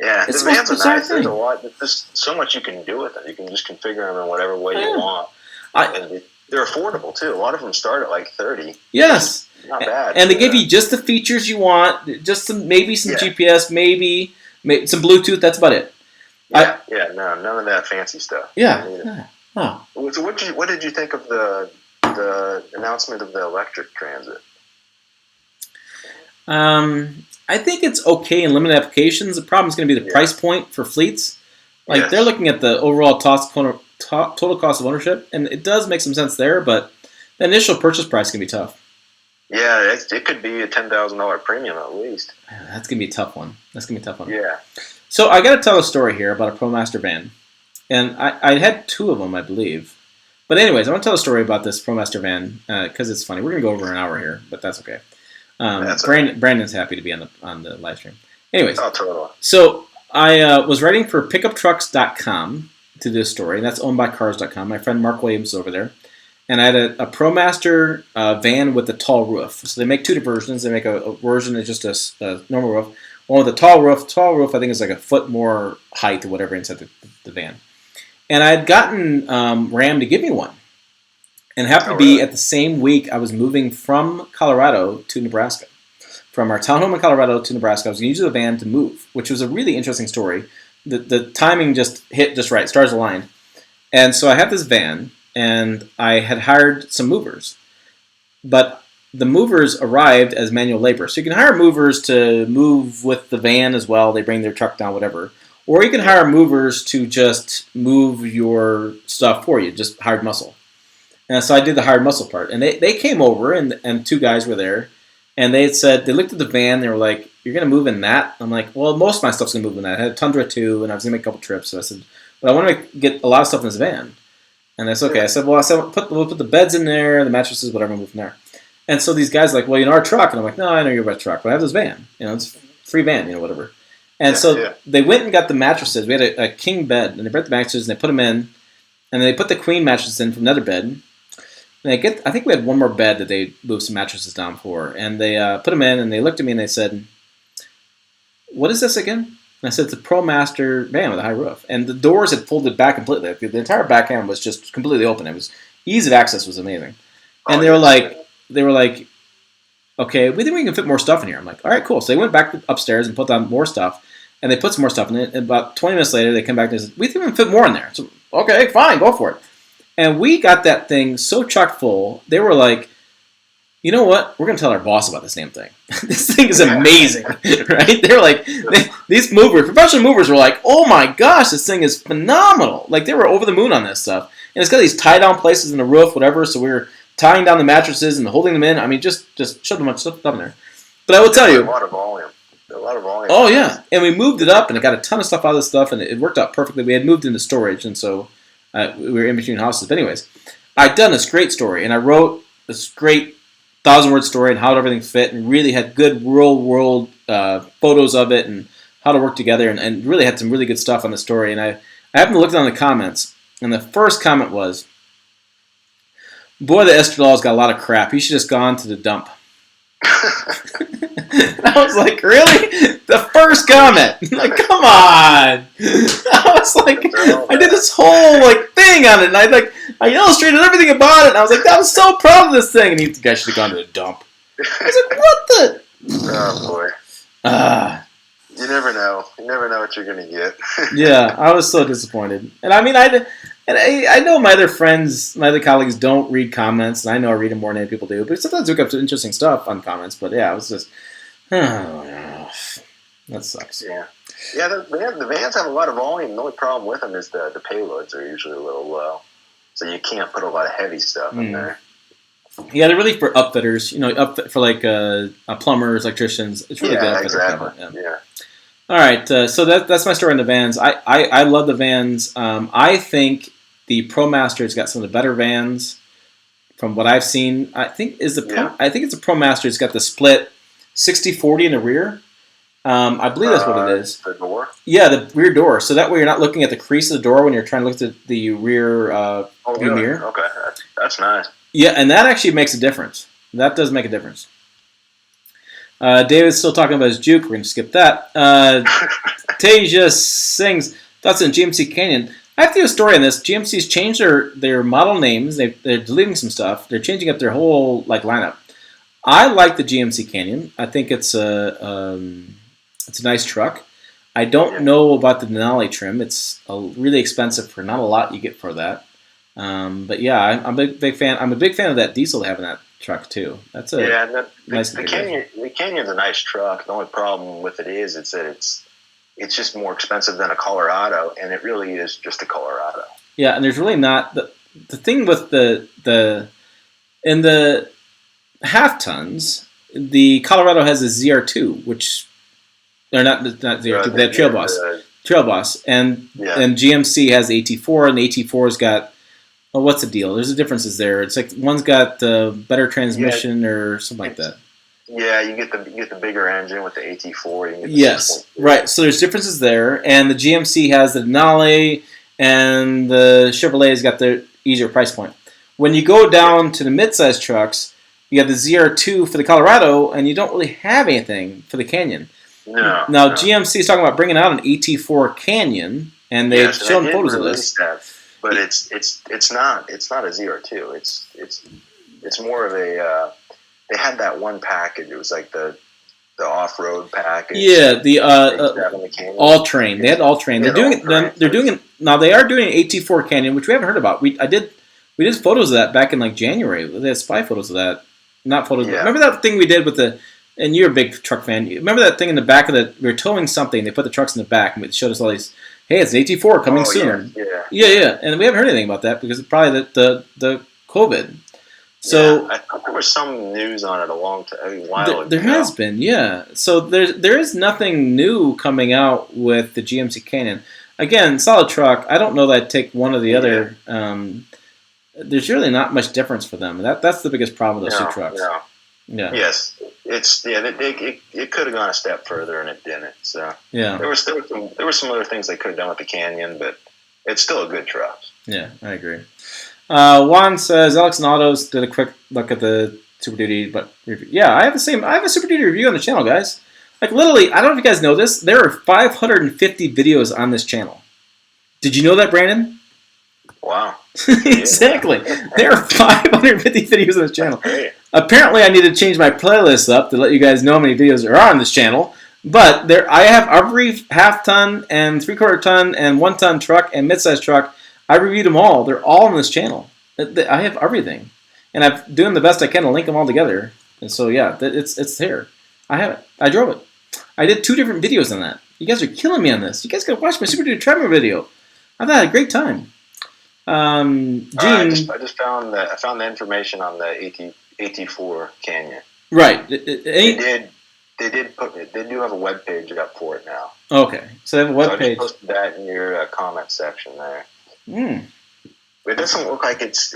Yeah, It's the vans are nice. thing. There's a lot. There's so much you can do with them. You can just configure them in whatever way you want. And they're affordable too. A lot of them start at like $30. Yes. Not bad. And they give you just the features you want, just some GPS, maybe some Bluetooth. That's about it. No, none of that fancy stuff. Yeah. Oh. So what did you think of the announcement of the electric Transit? I think it's okay in limited applications. The problem is going to be the price point for fleets. Like they're looking at the overall total cost of ownership, and it does make some sense there, but the initial purchase price can be tough. Yeah, it could be a $10,000 premium at least. That's going to be a tough one. Yeah. So I got to tell a story here about a ProMaster van. And I had two of them, I believe. But anyways, I want to tell a story about this ProMaster van because it's funny. We're going to go over an hour here, but that's okay. Brandon's happy to be on the live stream. Anyways, totally. So I was writing for pickuptrucks.com to do this story, and that's owned by cars.com. My friend Mark Williams is over there. And I had a ProMaster van with a tall roof. So they make two versions. They make a version that's just a normal roof. One with a tall roof. Tall roof, I think, is like a foot more height or whatever inside the van. And I had gotten Ram to give me one. And it happened to be at the same week I was moving from Colorado to Nebraska. From our townhome in Colorado to Nebraska, I was going to use the van to move, which was a really interesting story. The timing just hit just right. Stars aligned. And so I had this van, and I had hired some movers. But the movers arrived as manual labor. So you can hire movers to move with the van as well. They bring their truck down, whatever. Or you can hire movers to just move your stuff for you, just hired muscle. And so I did the hired muscle part. And they came over, and two guys were there. And they had said, they looked at the van, they were like, you're going to move in that? I'm like, well, most of my stuff's going to move in that. I had a Tundra too, and I was going to make a couple trips. So I said, but I want to get a lot of stuff in this van. And I said, okay. I said, we'll put the beds in there, the mattresses, whatever, and move from there. And so these guys are like, well, our truck. And I'm like, no, I know you're about truck, but I have this van. It's a free van, whatever. And they went and got the mattresses. We had a king bed, and they brought the mattresses, and they put them in, and they put the queen mattress in from another bed. And I think we had one more bed that they moved some mattresses down for. And they put them in, and they looked at me, and they said, what is this again? And I said, it's a ProMaster van with a high roof. And the doors had folded back completely. The entire back end was just completely open. It was ease of access was amazing. And they were like, okay, we think we can fit more stuff in here. I'm like, all right, cool. So they went back upstairs and put down more stuff. And they put some more stuff in it. And about 20 minutes later, they come back and said, we think we can fit more in there. So, okay, fine, go for it. And we got that thing so chock full, they were like, you know what? We're going to tell our boss about this damn thing. This thing is amazing, right? They're like, these movers, professional movers were like, oh my gosh, this thing is phenomenal. Like, they were over the moon on this stuff. And it's got these tie-down places in the roof, whatever, so we were tying down the mattresses and holding them in. I mean, just shoved a bunch of stuff in there. But I will tell you. A lot of volume. Oh, yeah. And we moved it up, and it got a ton of stuff out of this stuff, and it worked out perfectly. We had moved into storage, and so we were in between houses. But anyways, I'd done this great story, and I wrote this great 1,000-word story and how everything fit, and really had good real-world photos of it and how to work together, and really had some really good stuff on the story. And I happened to look down the comments, and the first comment was, boy, the Estradal's got a lot of crap. He should have just gone to the dump. And I was like, really? The first comment? Like, come on! I was like, I did this whole like thing on it, and I illustrated everything about it, and I was like, I was so proud of this thing, and the guy should have gone to the dump. I was like, what the? Oh boy. You never know. You never know what you're gonna get. Yeah, I was so disappointed, and I mean, I know my other friends, my other colleagues don't read comments, and I know I read them more than people do, but sometimes look up to interesting stuff on comments. But yeah, I was just, that sucks. Yeah, the vans have a lot of volume. The only problem with them is the payloads are usually a little low, so you can't put a lot of heavy stuff in there. Yeah, they're really for upfitters, for like plumbers, electricians. It's really good. Exactly. Yeah. All right, so that's my story on the vans. I love the vans. I think the ProMaster's got some of the better vans from what I've seen. I think it's a ProMaster. It's got the split 60/40 in the rear. I believe that's what it is. The door? Yeah, the rear door. So that way you're not looking at the crease of the door when you're trying to look at the rear really? mirror. Okay, that's nice. Yeah, and that actually makes a difference. That does make a difference. David's still talking about his juke. We're going to skip that. Tasia sings thoughts on GMC Canyon. I have to do a story on this. GMC's changed their model names. They're deleting some stuff. They're changing up their whole lineup. I like the GMC Canyon. I think it's a nice truck. I don't know about the Denali trim. It's really expensive for not a lot you get for that. But yeah, I'm a big fan. I'm a big fan of that diesel they have in that truck too. That's nice. The Canyon's a nice truck. The only problem with it is that it's just more expensive than a Colorado, and it really is just a Colorado. Yeah, and there's really not the thing with the in the half tons. The Colorado has a ZR2, which they're not ZR2, but they have Trail Boss, and GMC has the AT4, and the AT4's got. Well, what's the deal? There's differences there. It's like one's got better transmission or something like that. Yeah, you get the bigger engine with the AT4. You get the yes, right. So there's differences there, and the GMC has the Denali, and the Chevrolet's got the easier price point. When you go down to the mid-size trucks, you have the ZR2 for the Colorado, and you don't really have anything for the Canyon. No. Now GMC is talking about bringing out an AT4 Canyon, and they've shown photos of this. But it's not a ZR2. It's more of a. They had that one package. It was like the off-road package. Yeah, the all-terrain. They had all-terrain. They're doing it. They're doing it now. They are doing an AT4 Canyon, which we haven't heard about. We did photos of that back in like January. They had spy photos of that. Not photos. Yeah. Remember that thing we did with the. And you're a big truck fan. Remember that thing in the back of the. We were towing something. They put the trucks in the back and it showed us all these. Hey, it's an AT4 coming soon. Yeah. And we haven't heard anything about that because it's probably the COVID. So I thought there was some news on it a while ago. There has been, yeah. So there is nothing new coming out with the GMC Canyon. Again, solid truck. I don't know that I'd take one or the other. There's really not much difference for them. That's the biggest problem with those two trucks. Yeah. Yes, it could have gone a step further and it didn't. So yeah, there were some other things they could have done with the Canyon, but it's still a good truck. Yeah, I agree. Juan says Alex and Autos did a quick look at the Super Duty, but yeah, I have a Super Duty review on the channel, guys. Like literally, I don't know if you guys know this. There are 550 videos on this channel. Did you know that, Brandon? Wow. Exactly. There are 550 videos on this channel. Apparently, I need to change my playlist up to let you guys know how many videos there are on this channel. But I have every half-ton and three-quarter-ton and one-ton truck and mid-size truck. I reviewed them all. They're all on this channel. I have everything. And I'm doing the best I can to link them all together. And so, yeah, it's there. I have it. I drove it. I did 2 different videos on that. You guys are killing me on this. You guys got to watch my Super Duty Tremor video. I've had a great time. Gene, I just found the information on the AT4 Canyon. Right. They do have a web page up for it now. Okay, so they have a web page. I just posted that in your comment section there. But it doesn't look like it's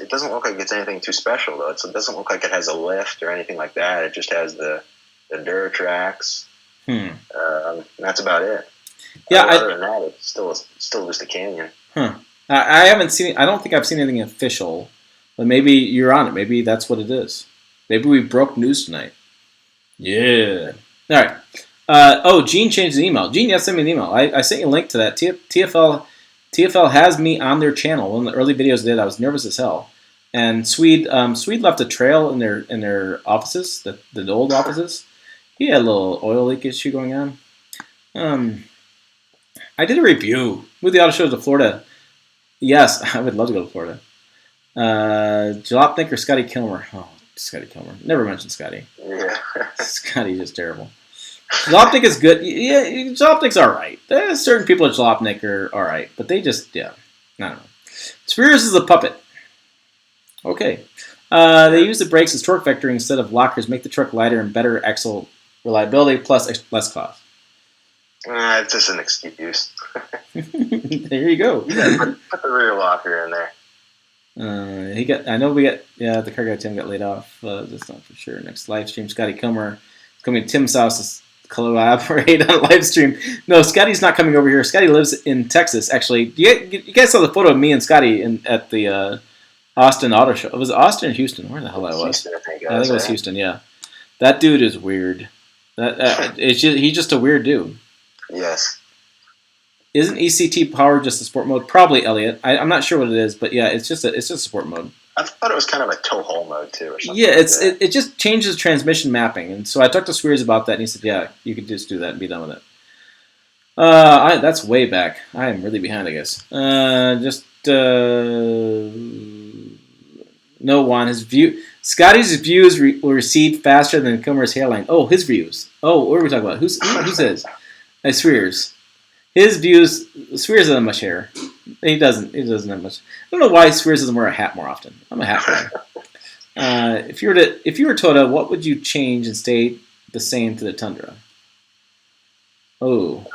anything too special though. It doesn't look like it has a lift or anything like that. It just has the Duratrax. That's about it. Yeah. Other than that, it's still just a Canyon. I haven't seen. I don't think I've seen anything official, but maybe you're on it. Maybe that's what it is. Maybe we broke news tonight. Yeah. All right. Gene changed his email. Gene, send me an email. I sent you a link to that. TFL has me on their channel. One of the early videos I did, I was nervous as hell. And Swede left a trail in their offices, the old offices. He had a little oil leak issue going on. I did a review. Moved the auto show to Florida. Yes, I would love to go to Florida. Jalopnik or Scotty Kilmer? Oh, Scotty Kilmer. Never mentioned Scotty. Yeah. Scotty's just terrible. Jalopnik is good. Yeah, Jalopnik's all right. There's certain people at Jalopnik are all right, but they just, I don't know. Spears is a puppet. Okay. They use the brakes as torque vectoring instead of lockers, make the truck lighter and better axle reliability plus less cost. It's just an excuse. There you go. Put the rear locker in there. The car guy Tim got laid off. That's not for sure. Next live stream, Scotty Kilmer. It's coming to Tim's house to collaborate on a live stream. No, Scotty's not coming over here. Scotty lives in Texas, actually. You guys saw the photo of me and Scotty at the Austin Auto Show. Was it Austin or Houston? Where the hell I was? Houston, I think it was Houston, yeah. That dude is weird. He's just a weird dude. Yes. Isn't ECT power just a sport mode? Probably, Elliot. I'm not sure what it is, but yeah, it's just a sport mode. I thought it was kind of a tow haul mode too, or something. Yeah, it just changes transmission mapping, and so I talked to Swears about that, and he said, "Yeah, you could just do that and be done with it." That's way back. I am really behind, I guess. No one. Scotty's views will recede faster than Kilmer's hairline. Oh, his views. Oh, what are we talking about? Who's his? Swears. His views. Swears doesn't have much hair. He doesn't have much. I don't know why Swears doesn't wear a hat more often. I'm a hat guy. If you were Toyota, what would you change and stay the same to the Tundra? Oh,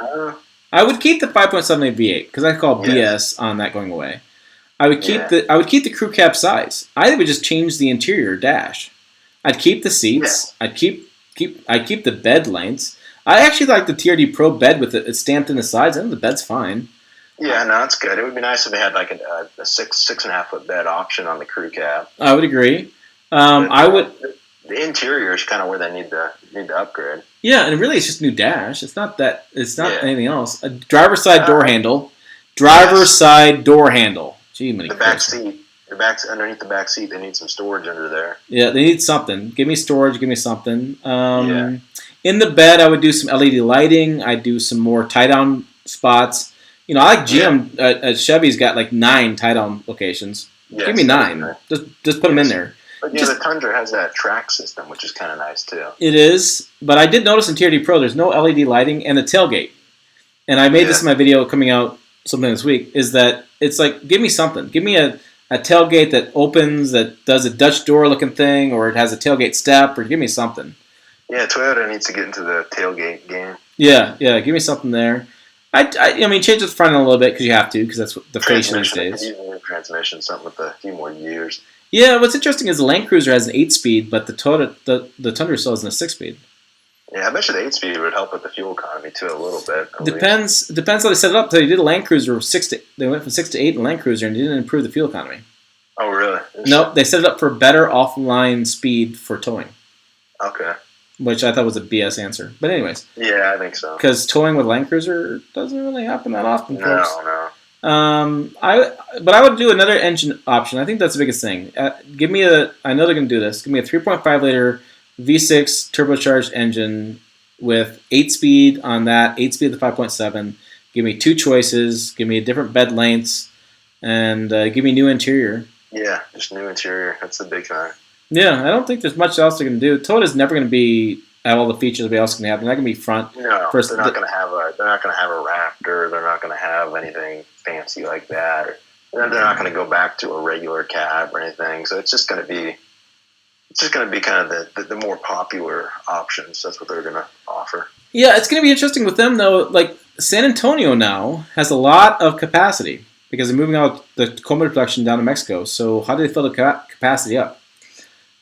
I would keep the 5.78 V8 because I call BS on that going away. I would keep the crew cab size. I would just change the interior dash. I'd keep the seats. Yeah. I'd keep the bed lengths. I actually like the TRD Pro bed with it stamped in the sides. I think the bed's fine. Yeah, no, it's good. It would be nice if they had like a 6.5 foot bed option on the crew cab. I would agree. The interior is kind of where they need to upgrade. Yeah, and really it's just new dash. It's not anything else. A driver's side door handle. Side door handle. Gee, many the back seat. Underneath the back seat, they need some storage under there. Yeah, they need something. Give me storage. Give me something. In the bed, I would do some LED lighting. I'd do some more tie-down spots. I like GM. Chevy's got like 9 tie-down locations. Yes, give me 9. Just put them in there. But the Tundra has that track system, which is kind of nice too. It is, but I did notice in TRD Pro there's no LED lighting and the tailgate. And I made this in my video coming out sometime this week. Is that it's like give me something. Give me a tailgate that opens, that does a Dutch door looking thing, or it has a tailgate step, or give me something. Yeah, Toyota needs to get into the tailgate game. Yeah, give me something there. I mean, change the front end a little bit because you have to, because that's what the fashion these days. Transmission, something with a few more years. Yeah, what's interesting is the Land Cruiser has an 8-speed, but the Tundra still has a 6-speed. Yeah, I bet you the 8-speed would help with the fuel economy too a little bit. Depends how they set it up. So you did a Land Cruiser they went from 6 to 8 in Land Cruiser and didn't improve the fuel economy. Oh, really? Nope, they set it up for better offline speed for towing. Okay. Which I thought was a BS answer. But anyways. Yeah, I think so. Because towing with Land Cruiser doesn't really happen that often, folks. No. But I would do another engine option. I think that's the biggest thing. I know they're going to do this. Give me a 3.5 liter V6 turbocharged engine with 8-speed on that, 8-speed at the 5.7. Give me 2 choices. Give me different bed lengths, and give me new interior. Yeah, just new interior. That's the big thing. Yeah, I don't think there's much else they're going to do. Toyota's never going to have all the features everybody else can have. They're not going to be front. No, they're not going to have a Raptor. They're not going to have anything fancy like that. They're not going to go back to a regular cab or anything. So it's just going to be kind of the more popular options. That's what they're going to offer. Yeah, it's going to be interesting with them though. Like San Antonio now has a lot of capacity because they're moving out the Tacoma production down to Mexico. So how do they fill the capacity up?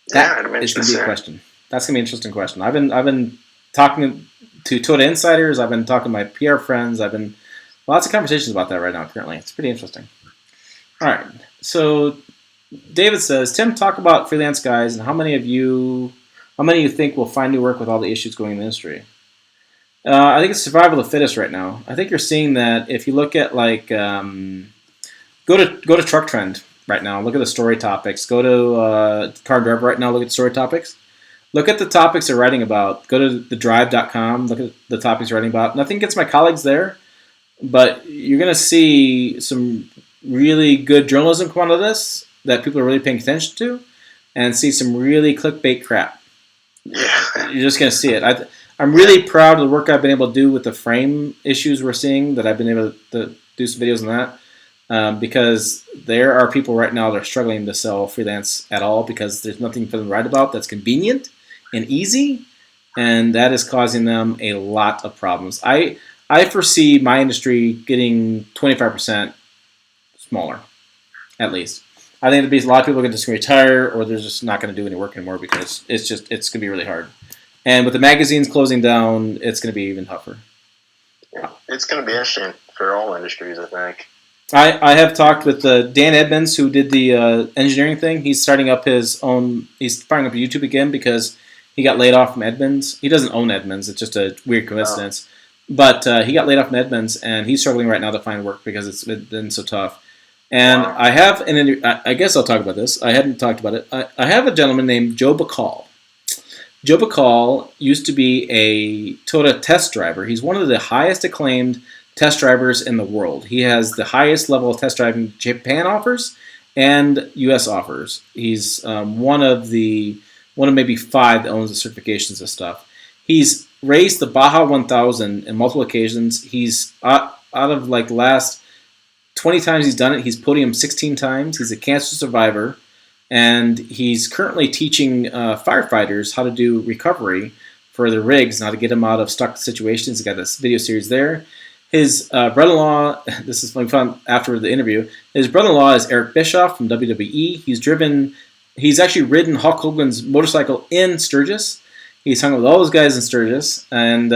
That is going to be a question. That's going to be an interesting question. I've been talking to Toyota insiders. I've been talking to my PR friends. Lots of conversations about that right now currently. It's pretty interesting. All right. So David says, Tim, talk about freelance guys and how many of you How many you think will find new work with all the issues going in the industry? I think it's survival of the fittest right now. I think you're seeing that if you look at like go to Truck Trend right now. Look at the story topics. Go to Car Driver right now. Look at the story topics. Look at the topics they're writing about. Go to thedrive.com. Look at the topics they're writing about. Nothing against my colleagues there, but you're going to see some really good journalism come out of this that people are really paying attention to, and see some really clickbait crap. Yeah. You're just going to see it. I'm really proud of the work I've been able to do with the frame issues we're seeing, that I've been able to do some videos on that, because there are people right now that are struggling to sell freelance at all because there's nothing for them to write about that's convenient and easy, and that is causing them a lot of problems. I foresee my industry getting 25% smaller, at least. I think there'll be a lot of people that are just going to retire, or they're just not going to do any work anymore because it's going to be really hard. And with the magazines closing down, it's going to be even tougher. Yeah, it's going to be interesting for all industries, I think. I have talked with Dan Edmonds, who did the engineering thing. He's starting up his own. He's firing up YouTube again because he got laid off from Edmonds. He doesn't own Edmonds. It's just a weird coincidence. Oh. But he got laid off from Edmonds, and he's struggling right now to find work because it's been so tough. And wow. I have I guess I'll talk about this. I hadn't talked about it. I have a gentleman named Joe Bacall. Joe Bacall used to be a Toyota test driver. He's one of the highest acclaimed test drivers in the world. He has the highest level of test driving Japan offers and U.S. offers. He's one of maybe 5 that owns the certifications of stuff. He's raced the Baja 1000 in multiple occasions. He's out of like last 20 times he's done it. He's podiumed 16 times. He's a cancer survivor. And he's currently teaching firefighters how to do recovery for their rigs and how to get them out of stuck situations. He's got this video series there. His brother-in-law, this is fun after the interview, his brother-in-law is Eric Bischoff from WWE. He's actually ridden Hulk Hogan's motorcycle in Sturgis. He's hung with all those guys in Sturgis, and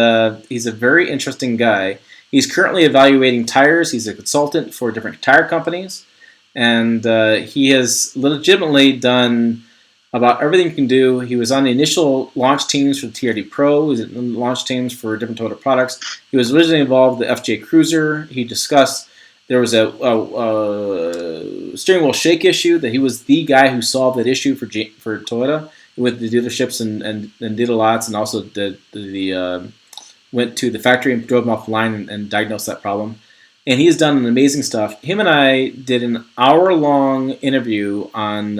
he's a very interesting guy. He's currently evaluating tires. He's a consultant for different tire companies. And he has legitimately done about everything he can do. He was on the initial launch teams for the TRD Pro. He was in launch teams for different Toyota products. He was originally involved with the FJ Cruiser. He discussed there was a steering wheel shake issue, that he was the guy who solved that issue for Toyota with the dealerships and dealer lots, and also went to the factory and drove them off the line and diagnosed that problem. And he has done amazing stuff. Him and I did an hour-long interview on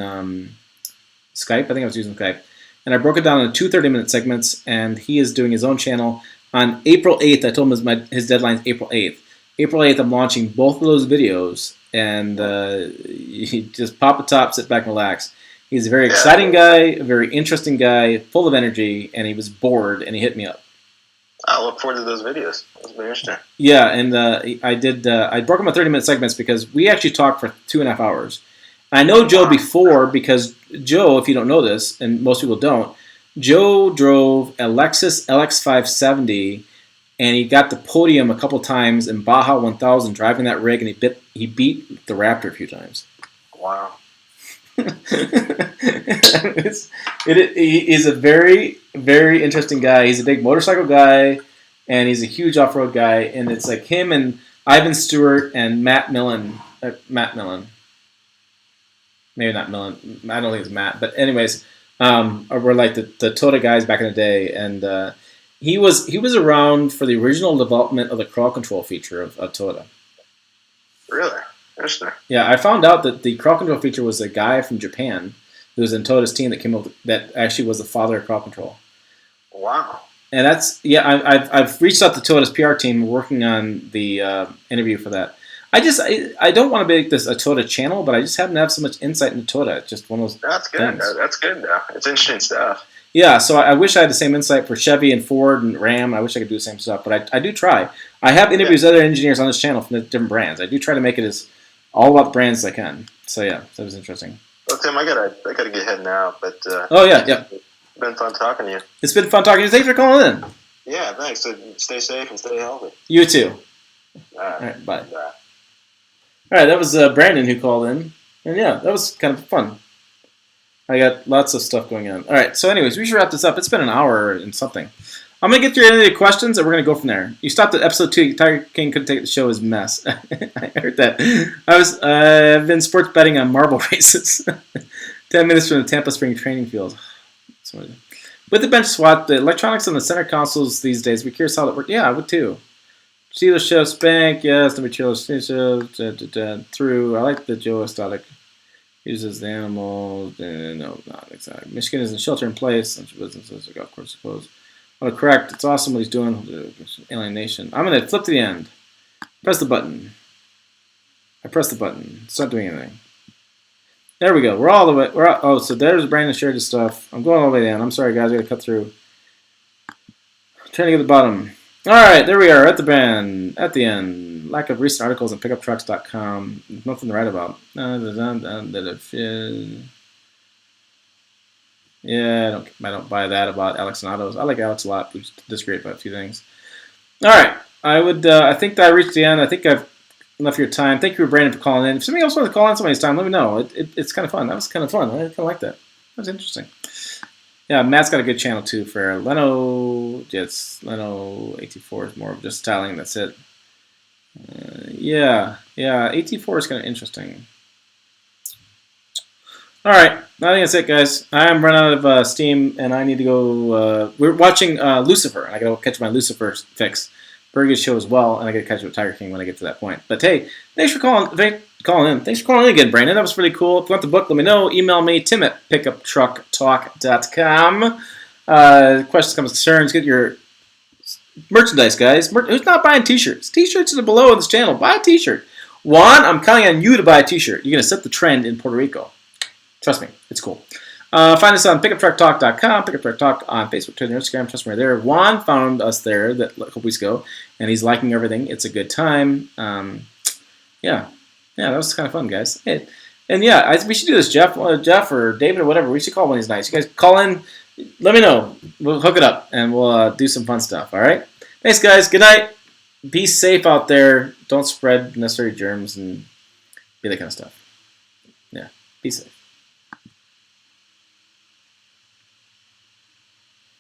Skype. I think I was using Skype. And I broke it down into 2 30-minute segments, and he is doing his own channel. On April 8th, I told him his deadline is April 8th. April 8th, I'm launching both of those videos, and he just pop the top, sit back, and relax. He's a very exciting guy, a very interesting guy, full of energy, and he was bored, and he hit me up. I look forward to those videos. That's very interesting. Yeah, and I broke them into 30-minute segments because we actually talked for 2.5 hours. I know Joe before because Joe, if you don't know this, and most people don't, Joe drove a Lexus LX570, and he got the podium a couple times in Baja 1000 driving that rig, and he beat the Raptor a few times. Wow. He's a very, very interesting guy. He's a big motorcycle guy, and he's a huge off-road guy. And it's like him and Ivan Stewart and Matt Millen. Maybe not Millen. I don't think it's Matt. But anyways, were like the Toyota guys back in the day. And he was around for the original development of the crawl control feature of Toyota. Really? Interesting. Yeah, I found out that the crawl control feature was a guy from Japan who was in Toyota's team that came up that actually was the father of crawl control. Wow. And I've reached out to Toyota's PR team working on the interview for that. I don't want to make this a Toyota channel, but I just happen to have so much insight into Toyota. It's just one of those That's good. things. That's good, though. It's interesting stuff. Yeah, so I wish I had the same insight for Chevy and Ford and Ram. I wish I could do the same stuff, but I do try. I have interviews with other engineers on this channel from the different brands. I do try to make it as all about the brands as I can. So yeah, that was interesting. Well, Tim, I gotta get heading out, but yeah. It's been fun talking to you. It's been fun talking to you. Thanks for calling in. Yeah, thanks. So stay safe and stay healthy. You too. All right, bye. All right, that was Brandon who called in, and yeah, that was kind of fun. I got lots of stuff going on. All right, so anyways, we should wrap this up. It's been an hour and something. I'm going to get through any of the questions, and we're going to go from there. You stopped at episode 2. Tiger King couldn't take the show as mess. I heard that. I've been sports betting on marble races. 10 minutes from the Tampa Spring training field. With the bench swap, the electronics on the center consoles these days, we're curious how that works. Yeah, I would too. Steelers show spank, yes, the material through. I like the Joe aesthetic. Uses the animals. No, not exactly. Michigan is in shelter in place. Central businesses, golf course, closed. Oh, correct. It's awesome what he's doing. Alienation. I'm going to flip to the end. Press the button. I press the button. It's not doing anything. There we go. We're all the way. Oh, so there's Brandon shared his stuff. I'm going all the way down. I'm sorry, guys. I got to cut through. I'm trying to get to the bottom. All right, there we are at the band. At the end. Lack of recent articles on pickuptrucks.com. Nothing to write about. Yeah, I don't buy that about Alex and Autos. I like Alex a lot. We disagree about a few things. All right, I think that I reached the end. I think I've enough of your time. Thank you, Brandon, for calling in. If somebody else wants to call in somebody's time, let me know. It's kind of fun. That was kind of fun. I kind of like that. That was interesting. Yeah, Matt's got a good channel too for Leno. Yes, Leno 84 is more of just styling. That's it. Yeah, 84 is kind of interesting. All right, I think that's it, guys. I am run out of steam, and I need to go. We're watching Lucifer, and I got to catch my Lucifer fix. Very good show as well, and I got to catch up with Tiger King when I get to that point. But hey, thanks for calling in. Thanks for calling in again, Brandon. That was really cool. If you want the book, let me know. Email me, tim@pickuptrucktalk.com. Questions, comments, concerns. Get your merchandise, guys. Who's not buying T-shirts? T-shirts are below on this channel. Buy a T-shirt. Juan, I'm counting on you to buy a T-shirt. You're going to set the trend in Puerto Rico. Trust me, it's cool. Find us on pickuptrucktalk.com, pickuptrucktalk on Facebook, Twitter, Instagram. Trust me, right there. Juan found us there a couple weeks ago, and he's liking everything. It's a good time. Yeah, that was kind of fun, guys. Hey, and yeah, we should do this, Jeff or David or whatever. We should call one of these nights. You guys call in. Let me know. We'll hook it up, and we'll do some fun stuff. All right? Thanks, guys. Good night. Be safe out there. Don't spread unnecessary germs and be that kind of stuff. Yeah, be safe.